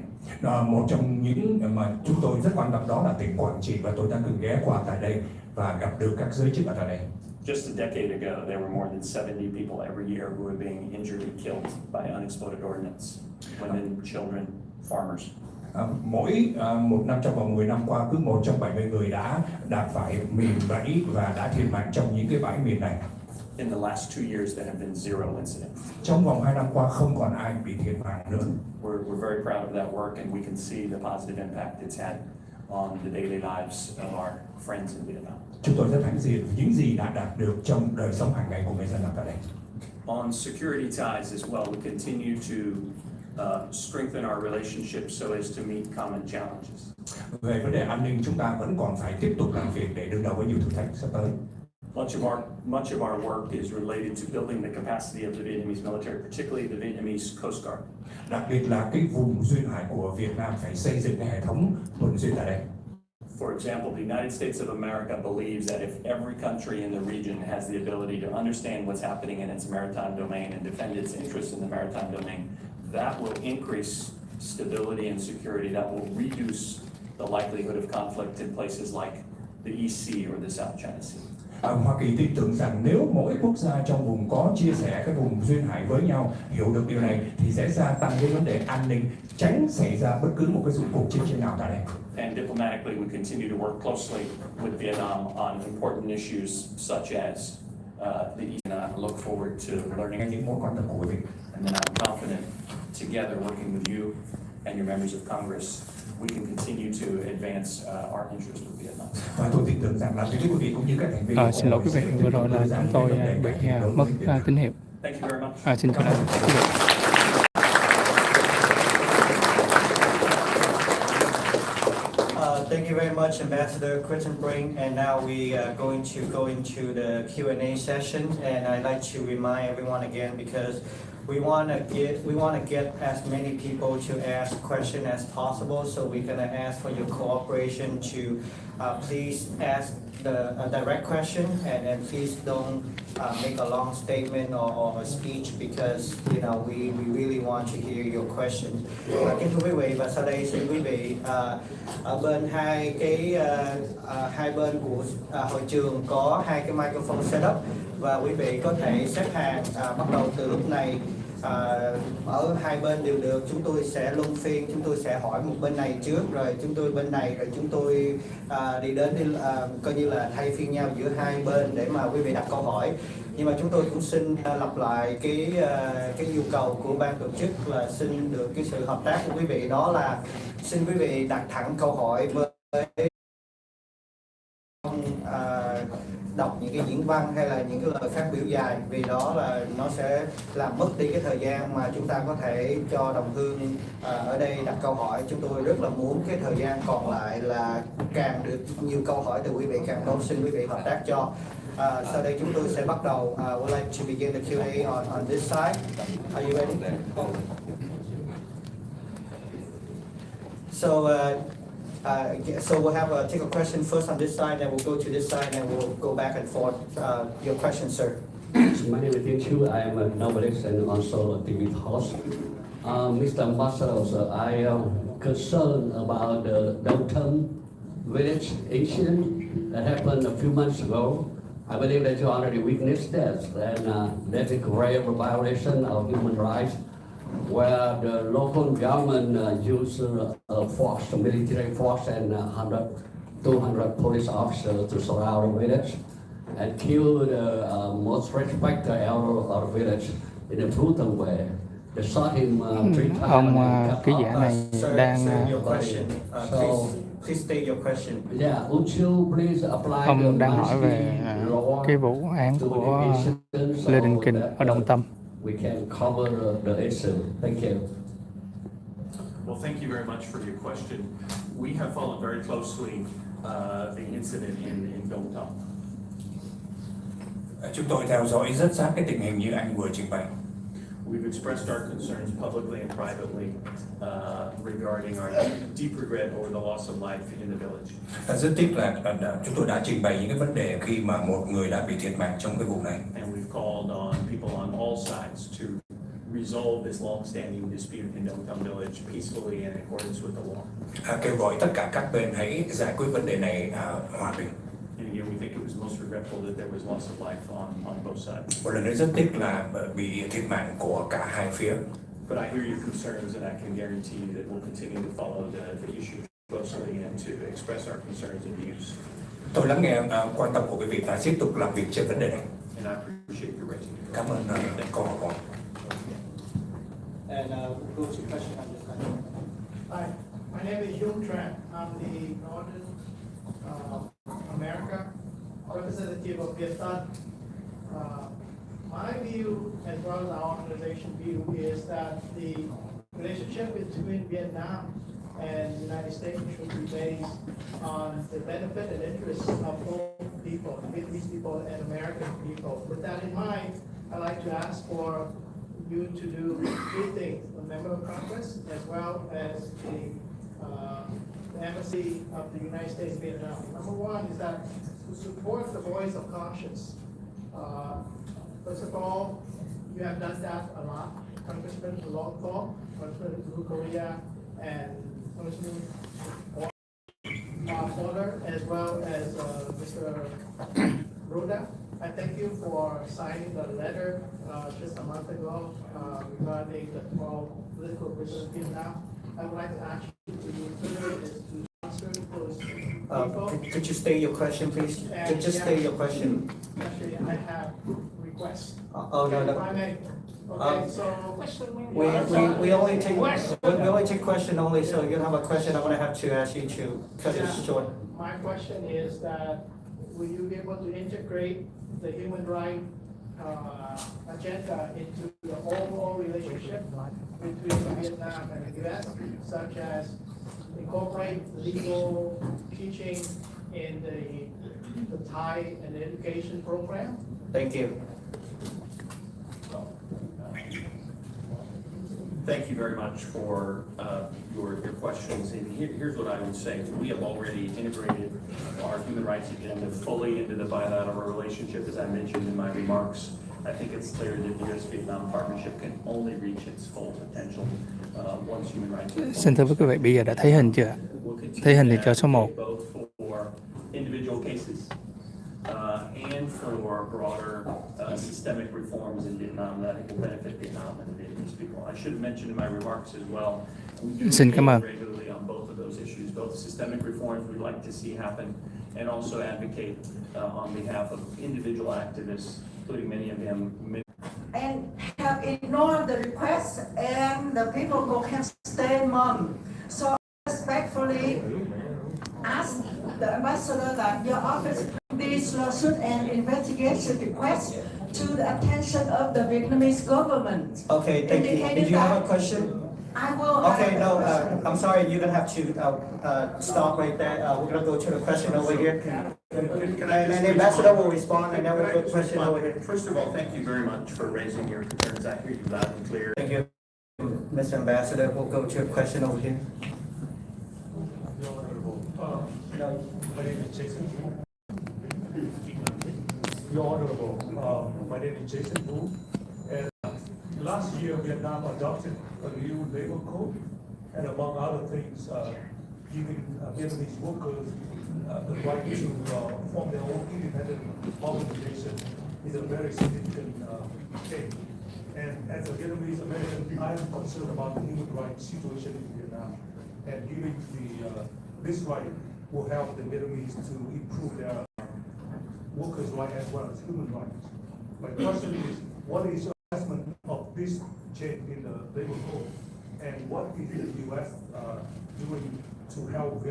Một trong những mà chúng tôi rất quan tâm đó là tỉnh Quảng Trị, và tôi đã từng ghé qua tại đây và gặp được các giới chức ở tại đây. Just a decade ago, there were more than 70 people every year who were being injured and killed by unexploded ordnance. Women, children, farmers. Mỗi một năm trong vòng 10 năm qua, cứ 1 trong 70 người đã phải mìn bẫy và đã thiệt mạng trong những cái bãi mìn này. In the last 2 years, there have been 0 incidents. Trong vòng 2 năm qua không còn ai bị thiệt mạng nữa. We're very proud of that work, and we can see the positive impact it's had on the daily lives of our friends in Vietnam. Chúng tôi rất hãnh diện những gì đã đạt được trong đời sống hàng ngày của người dân ở tại đây. On security ties as well, we continue to strengthen our relationships so as to meet common challenges. Về vấn đề an ninh, chúng ta vẫn còn phải tiếp tục làm việc để đương đầu với nhiều thử thách sắp tới. Much of our work is related to building the capacity of the Vietnamese military, particularly the Vietnamese Coast Guard. Đặc biệt là cái vùng duyên hải của Việt Nam phải xây dựng cái hệ thống tuần duyên tại đây. For example, the United States of America believes that if every country in the region has the ability to understand what's happening in its maritime domain and defend its interests in the maritime domain, that will increase stability and security. That will reduce the likelihood of conflict in places like the East Sea or the South China Sea. Hoa Kỳ tin tưởng rằng nếu mỗi quốc gia trong vùng có chia sẻ cái vùng duyên hải với nhau, hiểu được điều này thì sẽ gia tăng cái vấn đề an ninh, tránh xảy ra bất cứ một cái cuộc chiến tranh nào tại đây. And diplomatically, we continue to work closely with Vietnam on important issues such as the East. And I look forward to learning những mối quan tâm của quý vị. And then I'm confident, together working with you and your members of Congress, we can continue to advance our interests with Vietnam. Và tôi tin tưởng rằng là quý vị cũng như các thành viên. Xin lỗi quý vị, vừa rồi là chúng tôi bị mất tín hiệu. Thank you very much. Xin chào quý vị. Thank you very much, Ambassador Crittenbrink. And now we are going to go into the Q&A session. And I'd like to remind everyone again, because we want to get as many people to ask questions as possible. So we're going to ask for your cooperation to please ask a direct question, and please don't make a long statement or a speech, because we really want to hear your question. Kính thưa quý vị, và sau đây xin quý vị ở bên hai bên của hội trường có 2 cái microphone setup, và quý vị có thể xếp hàng bắt đầu từ lúc này. Ở hai bên đều được, chúng tôi sẽ luân phiên, chúng tôi sẽ hỏi một bên này trước, rồi chúng tôi bên này, rồi chúng tôi đi coi như là thay phiên nhau giữa hai bên để mà quý vị đặt câu hỏi. Nhưng mà chúng tôi cũng xin lặp lại cái yêu cầu của ban tổ chức là xin được cái sự hợp tác của quý vị, đó là xin quý vị đặt thẳng câu hỏi với đọc những cái diễn văn hay là những cái lời phát biểu dài, vì đó là nó sẽ làm mất đi cái thời gian mà chúng ta có thể cho đồng hương ở đây đặt câu hỏi. Chúng tôi rất là muốn cái thời gian còn lại là càng được nhiều câu hỏi từ quý vị càng tốt, xin quý vị hợp tác cho. Sau đây chúng tôi sẽ bắt đầu. Would like to begin the Q&A on this side. Are you ready? So we'll take a question first on this side, then we'll go to this side, and we'll go back and forth. Your question, sir. My name is Tiên Chu. I am a novelist and also a TV host. Mr. Ambassador, I am concerned about the downturn village incident that happened a few months ago. I believe that you already witnessed that, and that's a grave violation of human rights, where the local government used force, military force, and 200 police officers to surround the village and kill the most respected elder of the village in a brutal way. They shot him 3 times. Ông ký giả này đang Please state your question. Yeah, would you please apply ông đang hỏi về cái vụ án của Lê Đình Kình ở Đồng Tâm. We can cover the issue. Thank you. Well, thank you very much for your question. We have followed very closely the incident in Đông Tâm. Chúng tôi theo dõi rất sát cái tình hình như anh vừa trình bày. We've expressed our concerns publicly and privately regarding our deep regret over the loss of life in the village. Rất tiếc là chúng tôi đã trình bày những cái vấn đề khi mà một người đã bị thiệt mạng trong cái vụ này. And we've called on people on all sides to resolve this long-standing dispute in Đông Tâm village peacefully and in accordance with the law. Kêu gọi tất cả các bên hãy giải quyết vấn đề này hòa bình. And again, we think it was most regretful that there was loss of life on both sides. Một lần nữa rất tiếc là bị thiệt mạng của cả hai phía. But I hear your concerns, and I can guarantee you that we'll continue to follow the issue closely and to express our concerns and views. Tôi lắng nghe quan tâm của quý vị và tiếp tục làm việc trên vấn đề này. And I appreciate you raising it. Cảm ơn câu hỏi. And we'll go to question on this one. Hi, my name is Yung Tran. I'm the Northern America representative of Vietnam. My view, as well as our organization view, is that the relationship between Vietnam and the United States should be based on the benefit and interests of both people, Vietnamese people and American people. With that in mind, I'd like to ask for you to do 3 things: a member of Congress, as well as the Embassy of the United States in Vietnam. Number 1 is that to support the voice of conscience. First of all, you have done that a lot. Congressman Local, Congressman Blue Korea, and Congressman Porter, as well as Mr. Ruda. I thank you for signing the letter just a month ago regarding the 12 political prisoners in Vietnam. I would like to ask you to consider this to sponsor those people. Could you state your question, please? Just state your question. Actually, I have requests. Oh, no, If I no. may. Okay, so We only take question only, so you have a question, I'm gonna have to ask you to cut it short. my question is that will you be able to integrate the human right agenda into the overall relationship between Vietnam and the U.S., such as incorporate legal teaching in the Thai and education program? Thank you. Thank you very much for your questions. And here's what I would say. We have already integrated our human rights agenda fully into the bilateral relationship, as I mentioned in my remarks. I think it's clear that the U.S.-Vietnam partnership can only reach its full potential once human rights. Xin thưa quý vị, bây giờ đã thấy hình chưa? Thấy hình thì cho số 1. Both for individual cases and for broader systemic reforms in Vietnam that will benefit Vietnam and the Vietnamese people. I should have mentioned in my remarks as well. We do Xin cảm ơn. regularly on both of those issues, both systemic reforms we'd like to see happen, and also advocate on behalf of individual activists, including many of them. And have ignored the request, and the people can stay mum. So respectfully ask the ambassador that your office bring this lawsuit and investigation request to the attention of the Vietnamese government. Okay, thank you. Did you have a question? I will. Okay, no, I'm sorry, you're gonna have to stop right there. We're gonna go to the question over here. And the ambassador will respond, and then we'll go to the question over here. First of all, thank you very much for raising your concerns. I hear you loud and clear. Thank you, Mr. Ambassador. We'll go to a question over here. My name is Jason Wu. Your Honorable, my name is Jason Wu. And last year, Vietnam adopted a new labor code, and among other things, giving Vietnamese workers the right to form their own independent organization is a very significant change. And as a Vietnamese American, I am concerned about the human rights situation in Vietnam. And giving this right will help the Vietnamese to improve their workers' rights as well as human rights. My question is, what is your assessment of this change in the labor code? And what is the U.S. doing to help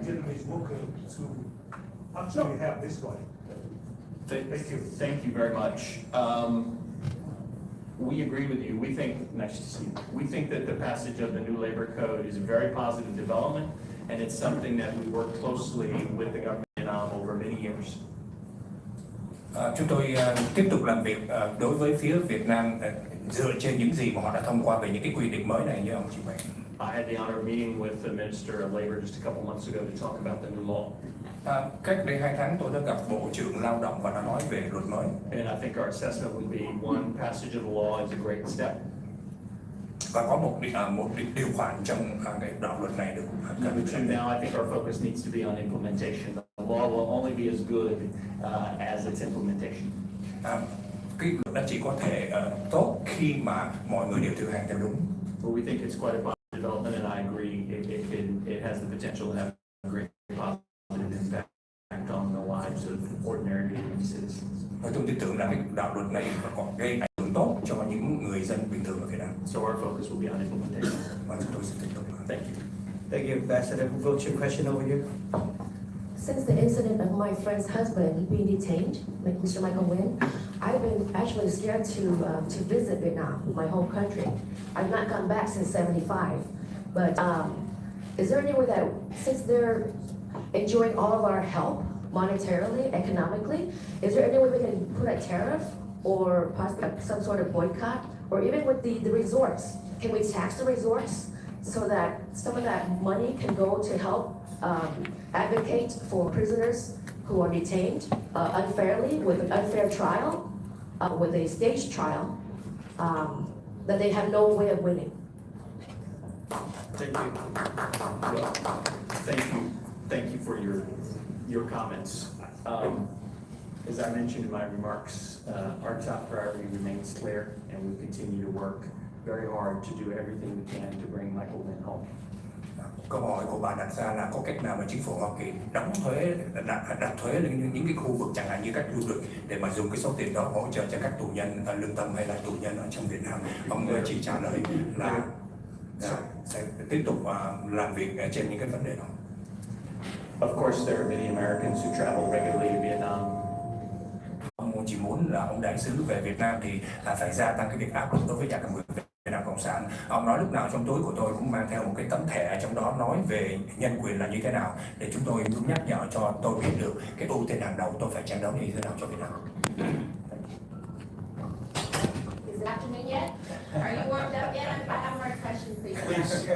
Vietnamese workers to actually have this right? Thank you. Thank you very much. We agree with you. We think, nice to see you. We think that the passage of the new labor code is a very positive development, and it's something that we work closely with the government in Vietnam over many years. Chúng tôi tiếp tục làm việc đối với phía Việt Nam dựa trên những gì mà họ đã thông qua về những cái quy định mới này như ông trình bày. I had the honor of meeting with the Minister of Labor just a couple months ago to talk about the new law. Cách đây 2 tháng tôi đã gặp Bộ trưởng Lao động và đã nói về luật mới. And I think our assessment would be one passage of the law is a great step. Và có một điều khoản trong cái đạo luật này được Number two, now I think our focus needs to be on implementation. The law will only be as good as its implementation. Cái luật đó chỉ có thể tốt khi mà mọi người đều thực hành theo đúng. But we think it's quite a positive development, and I agree it has the potential to have a great positive impact on the lives of ordinary citizens. Và tôi tin tưởng là cái đạo luật này còn gây ảnh hưởng tốt cho những người dân bình thường ở Việt Nam. So our focus will be on implementation. Và chúng tôi sẽ tiếp tục. Thank you. Thank you, Ambassador. We'll go to your question over here. Since the incident of my friend's husband being detained, like Mr. Michael Nguyen, I've been actually scared to visit Vietnam, my home country. I've not gone back since '75. But is there any way that, since they're enjoying all of our help monetarily, economically, is there any way we can put a tariff or possibly some sort of boycott, or even with the resorts? Can we tax the resorts so that some of that money can go to help advocate for prisoners who are detained unfairly with an unfair trial, with a staged trial that they have no way of winning? Thank you. Well, thank you for your comments. As I mentioned in my remarks, our top priority remains clear, and we continue to work very hard to do everything we can to bring Michael Nguyen home. Câu hỏi của bạn đặt ra là có cách nào mà chính phủ Hoa Kỳ đặt thuế lên những cái khu vực chẳng hạn như các du lịch để mà dùng cái số tiền đó hỗ trợ cho các tù nhân lương tâm hay là tù nhân ở trong Việt Nam. Ông chỉ trả lời là sẽ tiếp tục làm việc trên những cái vấn đề đó. Of course, there are many Americans who travel regularly to Vietnam. Ông chỉ muốn là ông đại sứ về Việt Nam thì phải gia tăng cái việc áp lực đối với nhà cầm quyền Việt Nam Cộng sản. Ông nói lúc nào trong túi của tôi cũng mang theo một cái tấm thẻ, trong đó nói về nhân quyền là như thế nào để chúng tôi nhắc nhở cho tôi biết được cái ưu tiên hàng đầu tôi phải chiến đấu như thế nào cho Việt Nam. Is it afternoon yet? Are you warmed up yet? I have more questions for you. Please,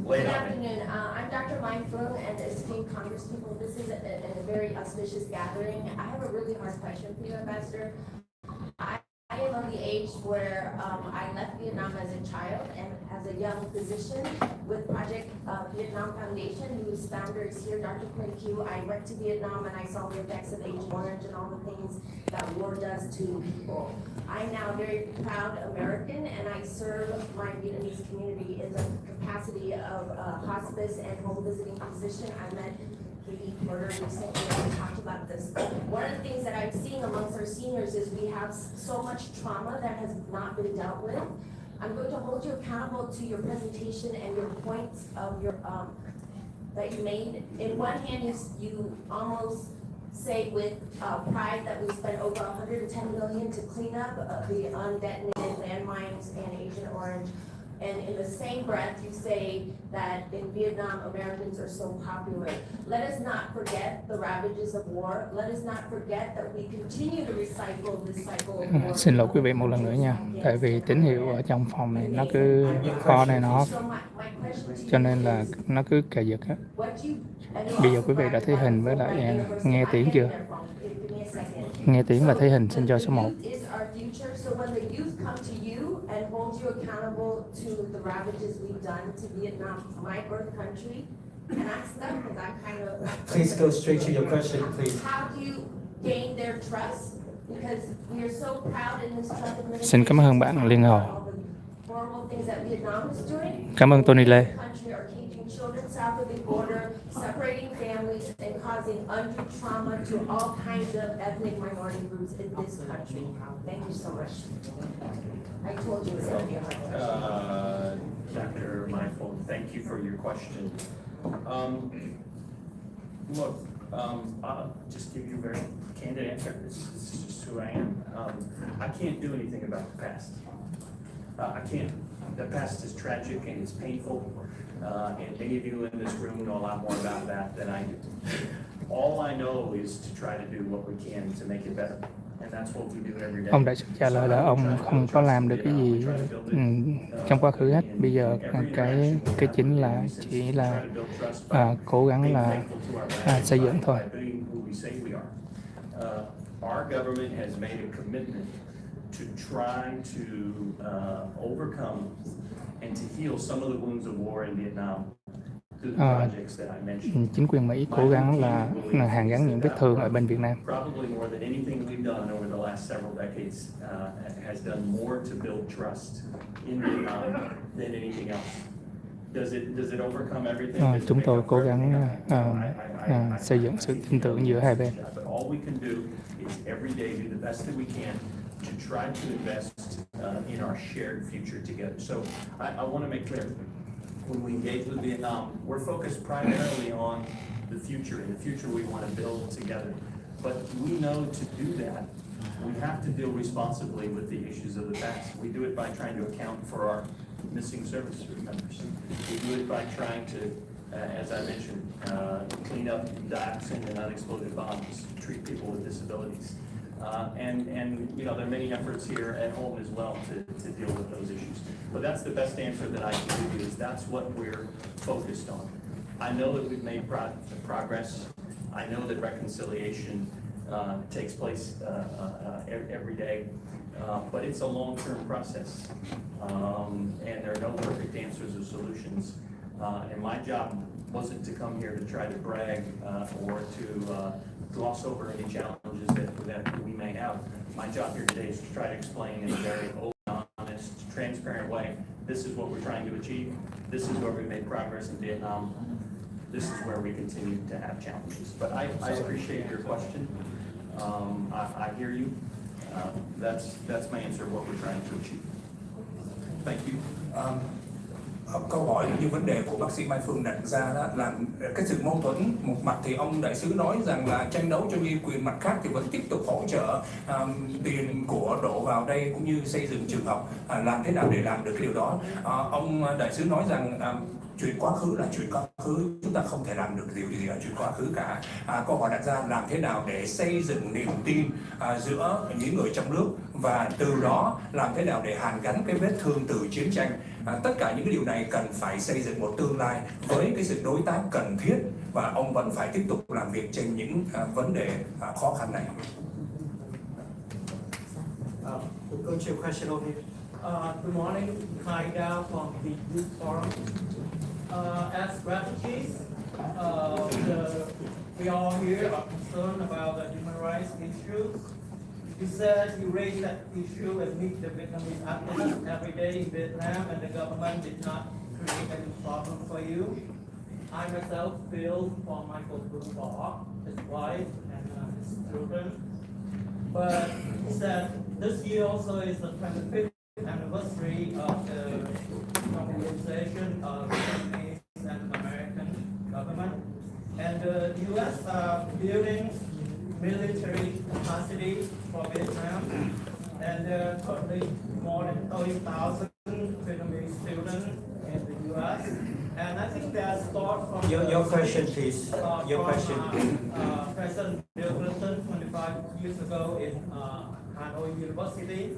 Good afternoon. I'm Dr. Mai Phương and esteemed congresspeople. This is a very auspicious gathering. I have a really hard question for you, Ambassador. I am of the age where I left Vietnam as a child and as a young physician with Project Vietnam Foundation, whose founder is here, Dr. Quinn Q. I went to Vietnam and I saw the effects of Agent Orange and all the things that war does to people. I'm now a very proud American, and I serve my Vietnamese community in the capacity of hospice and home visiting physician. I met Katie Porter recently, and we talked about this. One of the things that I'm seeing amongst our seniors is we have so much trauma that has not been dealt with. I'm going to hold you accountable to your presentation and your points of your that you made. In one hand, you almost say with pride that we spent over $110 million to clean up the undetonated landmines and Agent Orange. And in the same breath, you say that in Vietnam, Americans are so popular. Let us not forget the ravages of war. Let us not forget that we continue to recycle this cycle of war. Xin lỗi quý vị một lần nữa nha, tại vì tín hiệu ở trong phòng này nó cứ kho này nó cho nên là nó cứ cà giật á. Bây giờ quý vị đã thấy hình với lại nghe tiếng chưa? Nghe tiếng và thấy hình, xin cho số 1. So when the youth come to you and hold you accountable to the ravages we've done to Vietnam, my birth country. And I'm stuck because I'm kind of. Please go straight to your question, please. How do you gain their trust? Because we are so proud in this Trump administration. Xin cảm ơn bạn Liên Hồ. Horrible things that Vietnam is doing. Cảm ơn Tony Lê. Country are keeping children south of the border, separating families, and causing undue trauma to all kinds of ethnic minority groups in this country. Thank you so much. I told you it was going to be a hard question. Dr. Mindful, thank you for your question. Look, I'll just give you a very candid answer. This is just who I am. I can't do anything about the past. I can't. The past is tragic and it's painful, and many of you in this room know a lot more about that than I do. All I know is to try to do what we can to make it better, and that's what we do every day. Ông đại sứ trả lời là ông không có làm được cái gì trong quá khứ hết. Bây giờ cái chính là chỉ là cố gắng là xây dựng thôi. Our government has made a commitment to try to overcome and to heal some of the wounds of war in Vietnam through the projects that I mentioned. Chính quyền Mỹ cố gắng là hàn gắn những vết thương ở bên Việt Nam. Probably more than anything we've done over the last several decades has done more to build trust in Vietnam than anything else. Does it overcome everything? Chúng tôi cố gắng xây dựng sự tin tưởng giữa hai bên. But all we can do is every day do the best that we can to try to invest in our shared future together. So I want to make clear, when we engage with Vietnam, we're focused primarily on the future. In the future, we want to build together. But we know to do that, we have to deal responsibly with the issues of the past. We do it by trying to account for our missing service members. We do it by trying to, as I mentioned, clean up dioxin and unexploded bombs, treat people with disabilities. And you know, there are many efforts here at home as well to deal with those issues. But that's the best answer that I can give you, is that's what we're focused on. I know that we've made progress. I know that reconciliation takes place every day, but it's a long-term process, and there are no perfect answers or solutions. And my job wasn't to come here to try to brag or to gloss over any challenges that we may have. My job here today is to try to explain in a very open, honest, transparent way, this is what we're trying to achieve, this is where we made progress in Vietnam, this is where we continue to have challenges. But I appreciate your question. I hear you. That's my answer, what we're trying to achieve. Thank you. Câu hỏi như vấn đề của bác sĩ Mai Phương đặt ra đó là cái sự mâu thuẫn. Một mặt thì ông đại sứ nói rằng là tranh đấu cho nhân quyền, mặt khác thì vẫn tiếp tục hỗ trợ tiền của đổ vào đây cũng như xây dựng trường học. Làm thế nào để làm được cái điều đó? Ông đại sứ nói rằng chuyện quá khứ là chuyện quá khứ, chúng ta không thể làm được điều gì ở chuyện quá khứ cả. Câu hỏi đặt ra làm thế nào để xây dựng niềm tin giữa những người trong nước, và từ đó làm thế nào để hàn gắn cái vết thương từ chiến tranh. Tất cả những cái điều này cần phải xây dựng một tương lai với cái sự đối tác cần thiết, và ông vẫn phải tiếp tục làm việc trên những vấn đề khó khăn này. We'll go to your question over here. Good morning, Khai Dao from the Youth Forum. As refugees, we all here are concerned about the human rights issues. You said you raised that issue and meet the Vietnamese activists every day in Vietnam, and the government did not create any problem for you. I myself feel for Michael Phương Phỏ, his wife, and his children. But he said this year also is the 25th anniversary of the mobilization of Vietnamese and American government, and the U.S. are building military capacity for Vietnam, and there are currently more than 30,000 Vietnamese students in the U.S. And I think there's thought from your question, please. Your question. President Bill Clinton 25 years ago in Hanoi University.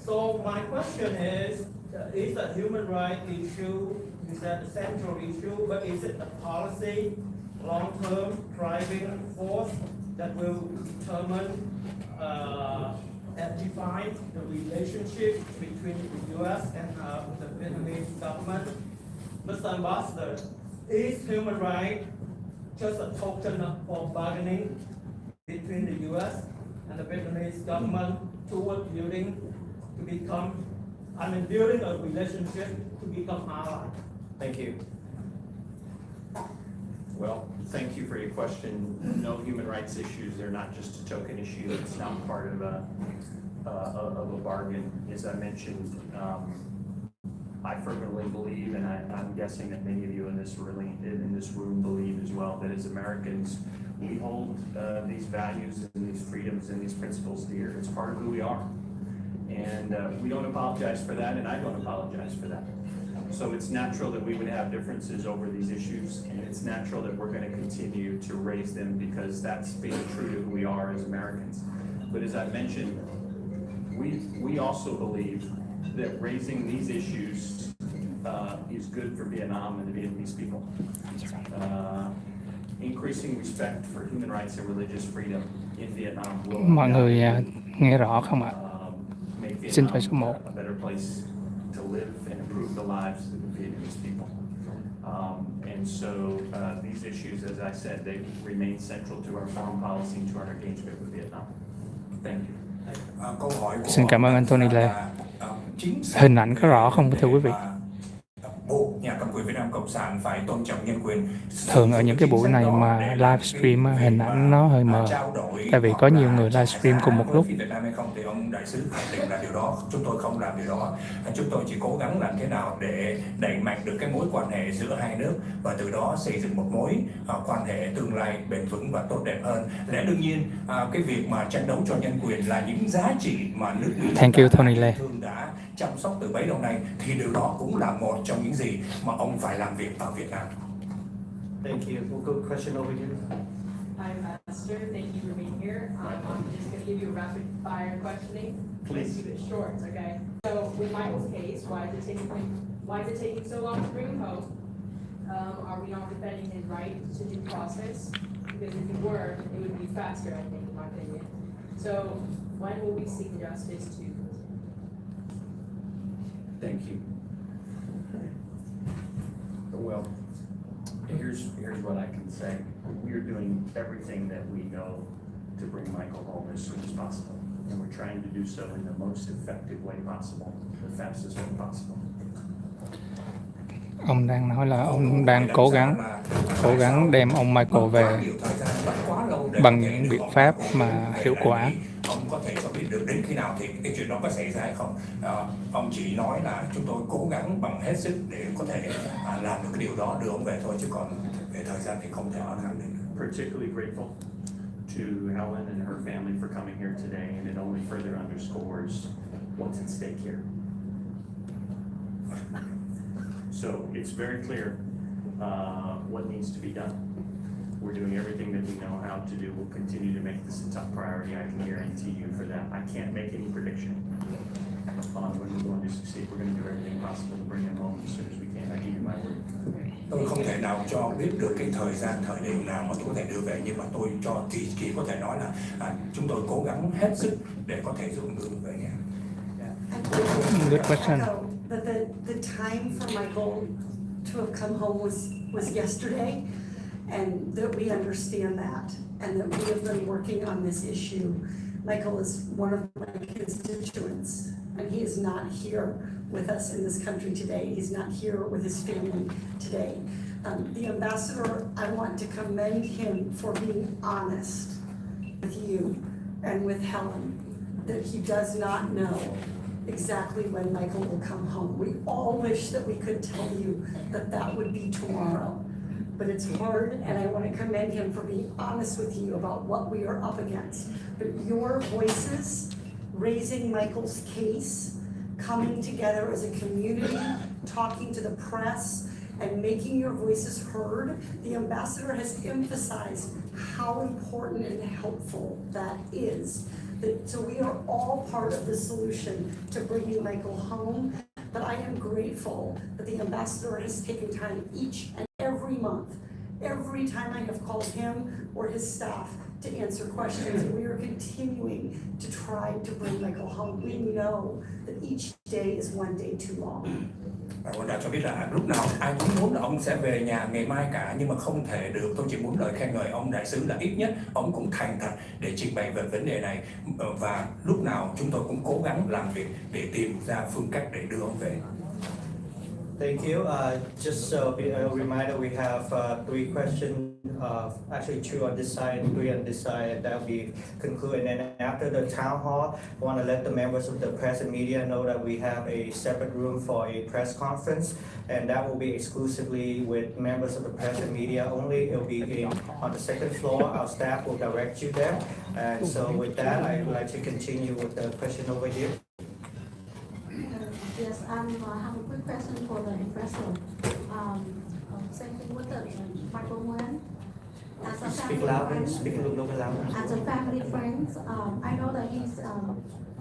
So my question is a human rights issue, you said the central issue, but is it a policy, long-term driving force that will determine and define the relationship between the U.S. and the Vietnamese government? Mr. Ambassador, is human rights just a token of bargaining between the U.S. and the Vietnamese government toward building a relationship to become allies? Thank you. Well, thank you for your question. No, human rights issues, they're not just a token issue. It's not part of a bargain. As I mentioned, I firmly believe, and I'm guessing that many of you in this room believe as well, that as Americans, we hold these values and these freedoms and these principles dear. It's part of who we are. And we don't apologize for that, and I don't apologize for that. So it's natural that we would have differences over these issues, and it's natural that we're going to continue to raise them because that's being true to who we are as Americans. But as I mentioned, we also believe that raising these issues is good for Vietnam and the Vietnamese people. Increasing respect for human rights and religious freedom in Vietnam will Mọi người nghe rõ không ạ? make Xin hỏi số Vietnam 1. a better place to live and improve the lives of the Vietnamese people. And so these issues, as I said, they remain central to our foreign policy and to our engagement with Vietnam. Thank you. Xin cảm ơn anh Tony Lê. Hình ảnh có rõ không thưa quý vị? Buộc nhà cầm quyền Việt Nam Cộng sản phải tôn trọng nhân quyền. Thường ở những cái buổi này mà livestream hình ảnh nó hơi mờ, tại vì có nhiều người livestream cùng một lúc. Việt Nam hay không thì ông đại sứ khẳng định là điều đó. Chúng tôi không làm điều đó. Chúng tôi chỉ cố gắng làm thế nào để đẩy mạnh được cái mối quan hệ giữa hai nước và từ đó xây dựng một mối quan hệ tương lai bền vững và tốt đẹp hơn. Lẽ đương nhiên cái việc mà tranh đấu cho nhân quyền là những giá trị mà nước Mỹ Thank you, Tony Lê. đã chăm sóc từ bấy lâu nay, thì điều đó cũng là một trong những gì mà ông phải làm việc ở Việt Nam. Thank you. We'll go question over here. Hi, Ambassador. Thank you for being here. I'm just going to give you a rapid fire questioning. Please. Keep it short, okay? So, with Michael's case, why is it taking so long to bring him home? Are we not defending his right to due process? Because if we were, it would be faster, I think, in my opinion. So, when will we seek justice to? Thank you. Well, here's what I can say. We're doing everything that we know to bring Michael home as soon as possible. And we're trying to do so in the most effective way possible, the fastest way possible. Ông đang nói là ông đang cố gắng đem ông Michael về bằng những biện pháp mà hiệu quả. Ông có thể cho biết được đến khi nào thì cái chuyện đó có xảy ra hay không? Ông chỉ nói là chúng tôi cố gắng bằng hết sức để có thể làm được cái điều đó, đưa ông về thôi, chứ còn về thời gian thì không thể khẳng định. Particularly grateful to Helen and her family for coming here today, and it only further underscores what's at stake here. So it's very clear what needs to be done. We're doing everything that we know how to do. We'll continue to make this a top priority. I can guarantee you for that. I can't make any prediction on when we're going to succeed. We're going to do everything possible to bring him home as soon as we can. I give you my word. Tôi không thể nào cho biết được cái thời gian, thời điểm nào mà tôi có thể đưa về, nhưng mà tôi chỉ có thể nói là chúng tôi cố gắng hết sức để có thể giúp người về nhà. Good question. But the time for Michael to have come home was yesterday, and that we understand that, and that we have been working on this issue. Michael is one of my constituents, and he is not here with us in this country today. He's not here with his family today. The ambassador, I want to commend him for being honest with you and with Helen, that he does not know exactly when Michael will come home. We all wish that we could tell you that would be tomorrow. But it's hard, and I want to commend him for being honest with you about what we are up against. But your voices, raising Michael's case, coming together as a community, talking to the press, and making your voices heard, the ambassador has emphasized how important and helpful that is. So we are all part of the solution to bringing Michael home. But I am grateful that the ambassador has taken time each and every month every time I have called him or his staff to answer questions. And we are continuing to try to bring Michael home. We know that each day is one day too long. Ông đã cho biết là lúc nào ai cũng muốn ông sẽ về nhà ngày mai cả, nhưng mà không thể được. Tôi chỉ muốn lời khen ngợi ông đại sứ là ít nhất ông cũng thành thật để trình bày về vấn đề này, và lúc nào chúng tôi cũng cố gắng làm việc để tìm ra phương cách để đưa ông về. Thank you. Just a reminder, we have 3 questions, actually 2 on this side and 3 on this side, that will be concluded. And then after the town hall, I want to let the members of the press and media know that we have a separate room for a press conference, and that will be exclusively with members of the press and media only. It will be on the 2nd floor. Our staff will direct you there. And so with that, I would like to continue with the question over here. Yes, I have a quick question for the investor. Same thing with the Michael Nguyen. As a Speak family loud, friend, speak a little bit louder. as a family friend, I know that he's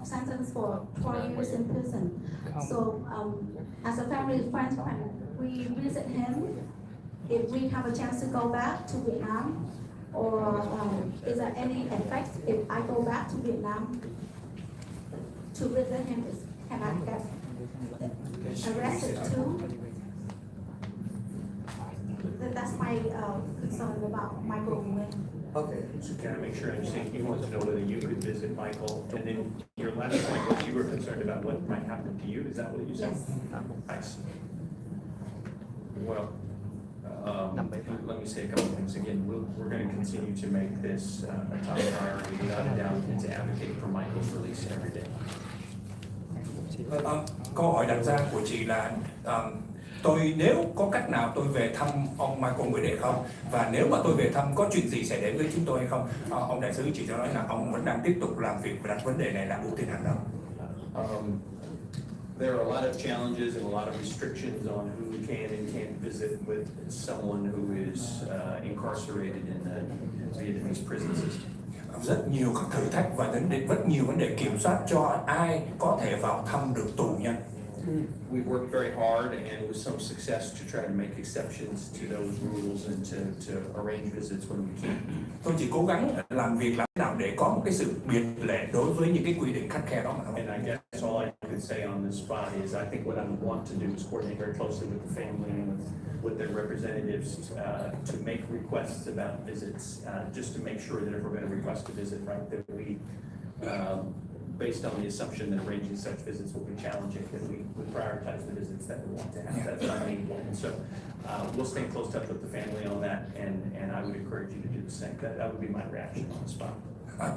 sentenced for 12 years in prison. So, as a family friend, when we visit him, if we have a chance to go back to Vietnam, or is there any effect if I go back to Vietnam to visit him? Can I get arrested too? That's my concern about Michael Nguyen. Okay. So can I make sure I understand, you want to know whether you could visit Michael, and then your last point was you were concerned about what might happen to you, is that what you said? Yes. I see. Well, let me say a couple of things. Again, we're going to continue to make this a top priority without a doubt, and to advocate for Michael's release every day. Câu hỏi đặt ra của chị là tôi nếu có cách nào tôi về thăm ông Michael Nguyen để không, và nếu mà tôi về thăm có chuyện gì sẽ đến với chúng tôi hay không. Ông đại sứ chỉ cho nói là ông vẫn đang tiếp tục làm việc và đặt vấn đề này là ưu tiên hàng đầu. There are a lot of challenges and a lot of restrictions on who can and can't visit with someone who is incarcerated in the Vietnamese prison system. Rất nhiều các thử thách và rất nhiều vấn đề kiểm soát cho ai có thể vào thăm được tù nhân. We worked very hard and with some success to try to make exceptions to those rules and to arrange visits when we can. Tôi chỉ cố gắng làm việc làm nào để có một cái sự biệt lệ đối với những cái quy định khắt khe đó mà thôi. And I guess all I could say on this spot is I think what I want to do is coordinate very closely with the family and with their representatives to make requests about visits, just to make sure that if we're going to request a visit, right, that we, based on the assumption that arranging such visits will be challenging, that we would prioritize the visits that we want to have. That's what I mean. And so we'll stay in close touch with the family on that, and I would encourage you to do the same. That would be my reaction on the spot.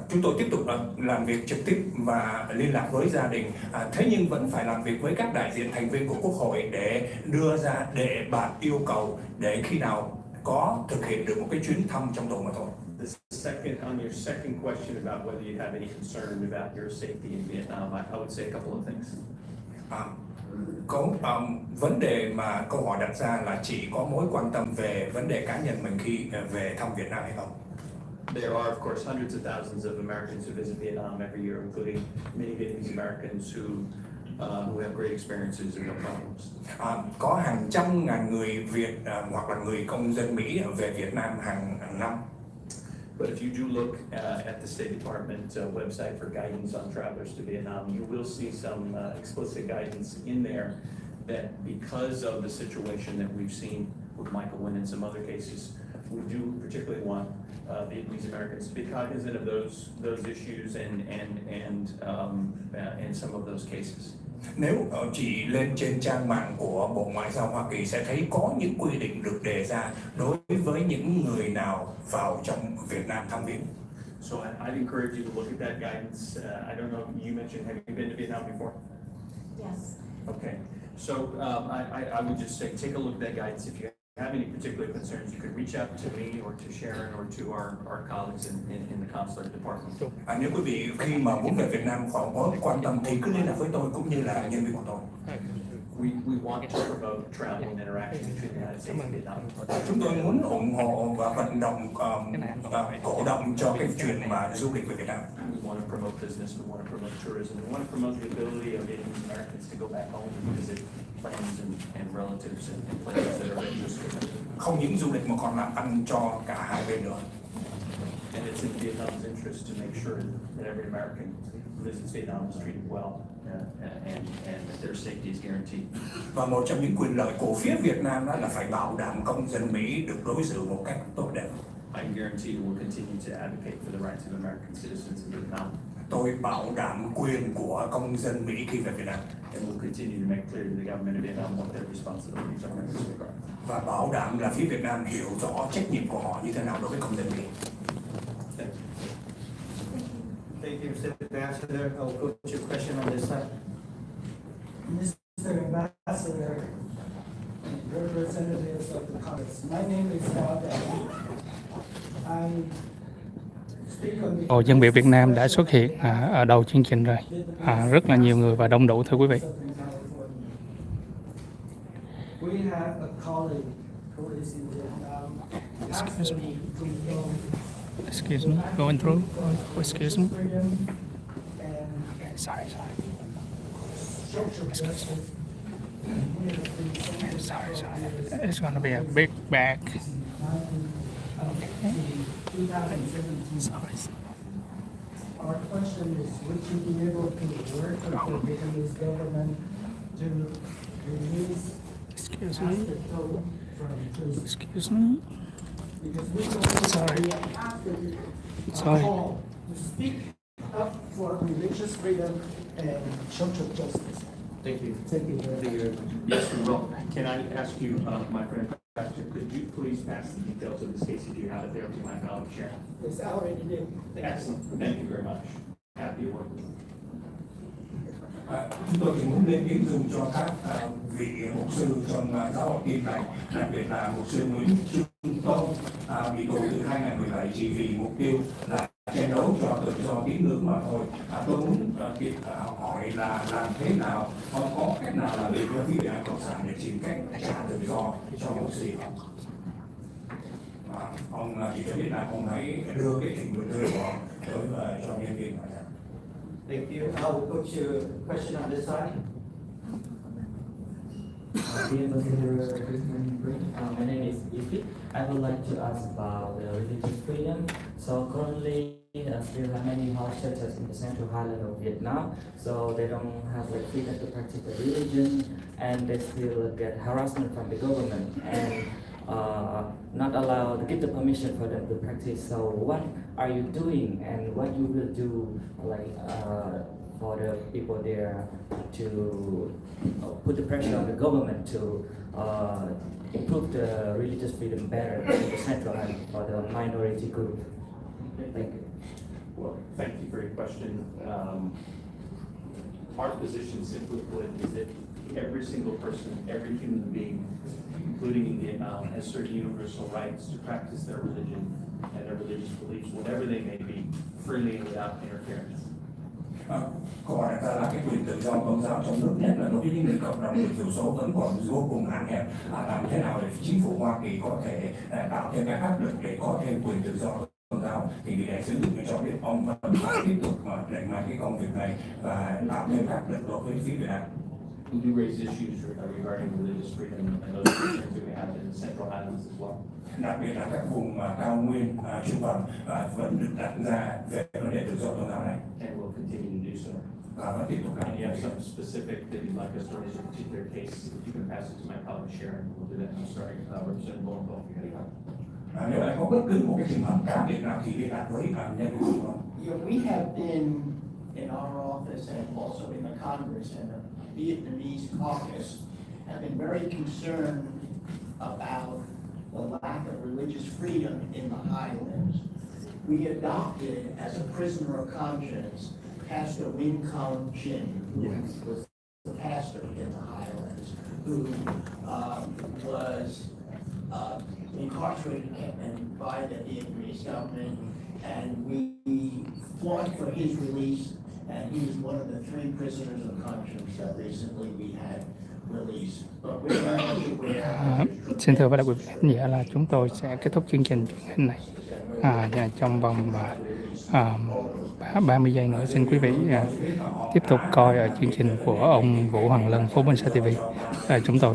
Chúng tôi tiếp tục làm việc trực tiếp và liên lạc với gia đình, thế nhưng vẫn phải làm việc với các đại diện thành viên của Quốc hội để đưa ra để bạn yêu cầu để khi nào có thực hiện được một cái chuyến thăm trong tù mà thôi. On your second question about whether you have any concern about your safety in Vietnam, I would say a couple of things. Có vấn đề mà câu hỏi đặt ra là chị có mối quan tâm về vấn đề cá nhân mình khi về thăm Việt Nam hay không? There are, of course, hundreds of thousands of Americans who visit Vietnam every year, including many Vietnamese Americans who have great experiences and no problems. Có hàng trăm ngàn người Việt hoặc là người công dân Mỹ về Việt Nam hàng năm. But if you do look at the State Department website for guidance on travelers to Vietnam, you will see some explicit guidance in there that because of the situation that we've seen with Michael Nguyen and some other cases, we do particularly want Vietnamese Americans to be cognizant of those issues and some of those cases. Nếu chị lên trên trang mạng của Bộ Ngoại giao Hoa Kỳ sẽ thấy có những quy định được đề ra đối với những người nào vào trong Việt Nam thăm viếng. So I'd encourage you to look at that guidance. I don't know, you mentioned, have you been to Vietnam before? Yes. Okay. So I would just say take a look at that guidance. If you have any particular concerns, you could reach out to me or to Sharon or to our colleagues in the consular department. Nếu quý vị khi mà muốn về Việt Nam có quan tâm thì cứ liên lạc với tôi cũng như là nhân viên của tôi. We want to promote travel and interaction between the United States and Vietnam. Chúng tôi muốn ủng hộ và vận động cổ động cho cái chuyện mà du lịch về Việt Nam. We want to promote business, we want to promote tourism, we want to promote the ability of Vietnamese Americans to go back home and visit friends and relatives and places that are of interest to them. Không những du lịch mà còn làm ăn cho cả hai bên nữa. And it's in Vietnam's interest to make sure that every American who visits Vietnam is treated well and that their safety is guaranteed. Và một trong những quyền lợi của phía Việt Nam đó là phải bảo đảm công dân Mỹ được đối xử một cách tốt đẹp. I guarantee you will continue to advocate for the rights of American citizens in Vietnam. Tôi bảo đảm quyền của công dân Mỹ khi về Việt Nam. And we'll continue to make clear to the government of Vietnam what their responsibilities are in this regard. Và bảo đảm là phía Việt Nam hiểu rõ trách nhiệm của họ như thế nào đối với công dân Mỹ. Thank you, Mr. Ambassador. I'll go to your question on this side. Mr. Ambassador, representatives of the Congress, my name is Bob. I speak on the... Dân biểu Việt Nam đã xuất hiện ở đầu chương trình rồi. Rất là nhiều người và đông đủ thưa quý vị. We have a colleague who is in Vietnam. Excuse me, going through. Excuse me. Sorry. Excuse me. Sorry. It's going to be a big bag. Okay. Sorry. Our question is, would you be able to work with the Vietnamese government to release Excuse me. from prison? Excuse me. Sorry. Sorry. To speak up for religious freedom and social justice. Thank you. Thank you very much. Yes, we will. Can I ask you, my friend, Pastor, could you please pass the details of this case if you have it there to my colleague Sharon? Yes, I already did. Excellent. Thank you very much. Happy to work with you. Chúng tôi chỉ muốn lên tiếng dùng cho các vị mục sư trong giáo hội tin này, đặc biệt là mục sư Nguyễn Trung Tôn bị tù từ 2017 chỉ vì mục tiêu là chiến đấu cho tự do tín ngưỡng mà thôi. Tôi muốn hỏi là làm thế nào, có cách nào là để cho phía Đảng Cộng sản để tìm cách trả tự do cho mục sư? Ông chỉ cho biết là ông hãy đưa cái trình bày đưa vào đối với cho nhân viên. Thank you. I'll go to your question on this side. Dear Ambassador, my name is Ifit. I would like to ask about the religious freedom. So currently, still have many house churches in the Central Highland of Vietnam. So they don't have like freedom to practice the religion, and they still get harassment from the government and not allowed to give the permission for them to practice. So what are you doing, and what you will do, like for the people there to put the pressure on the government to improve the religious freedom better in the Central Island for the minority group? Thank you. Well, thank you for your question. Our position, simply put, is that every single person, every human being, including in Vietnam, has certain universal rights to practice their religion and their religious beliefs, whatever they may be, freely and without interference. Câu hỏi đặt ra là cái quyền tự do tôn giáo trong nước, nhất là đối với những người cộng đồng người thiểu số vẫn còn vô cùng hạn hẹp. Làm thế nào để chính phủ Hoa Kỳ có thể tạo thêm các áp lực để có thêm quyền tự do tôn giáo? Thì vị đại sứ cho biết ông vẫn phải tiếp tục đẩy mạnh cái công việc này và tạo thêm áp lực đối với phía Việt Nam. We do raise issues regarding religious freedom and those concerns that we have in the Central Highlands as well. Đặc biệt là các vùng cao nguyên trung bằng vẫn được đặt ra về vấn đề tự do tôn giáo này. And we'll continue to do so. Và tiếp tục làm. And you have something specific that you'd like us to raise a particular case, if you can pass it to my colleague Sharon, we'll do that. I'm sorry, Representative Blumenthal, if you had a comment. Nếu bạn có bất cứ một cái trường hợp cá biệt nào thì liên lạc với nhân viên của We have been in our office and also in the Congress and the Vietnamese caucus have been very concerned about the lack of religious freedom in the highlands. We adopted as a prisoner of conscience Pastor Win Kong Chin, who was the pastor in the highlands, who was incarcerated and by the Vietnamese government, and we fought for his release, and he was one of the 3 prisoners of conscience that recently we had release. But we're Xin thưa với quý vị khán giả là chúng tôi sẽ kết thúc chương trình truyền hình này trong vòng 30 giây nữa. Xin quý vị tiếp tục coi chương trình của ông Vũ Hoàng Lân, Phố Bến Xe TV. Chúng tôi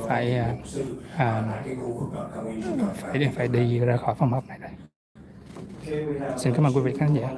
phải đi ra khỏi phòng họp này đây. Xin cảm ơn quý vị khán giả.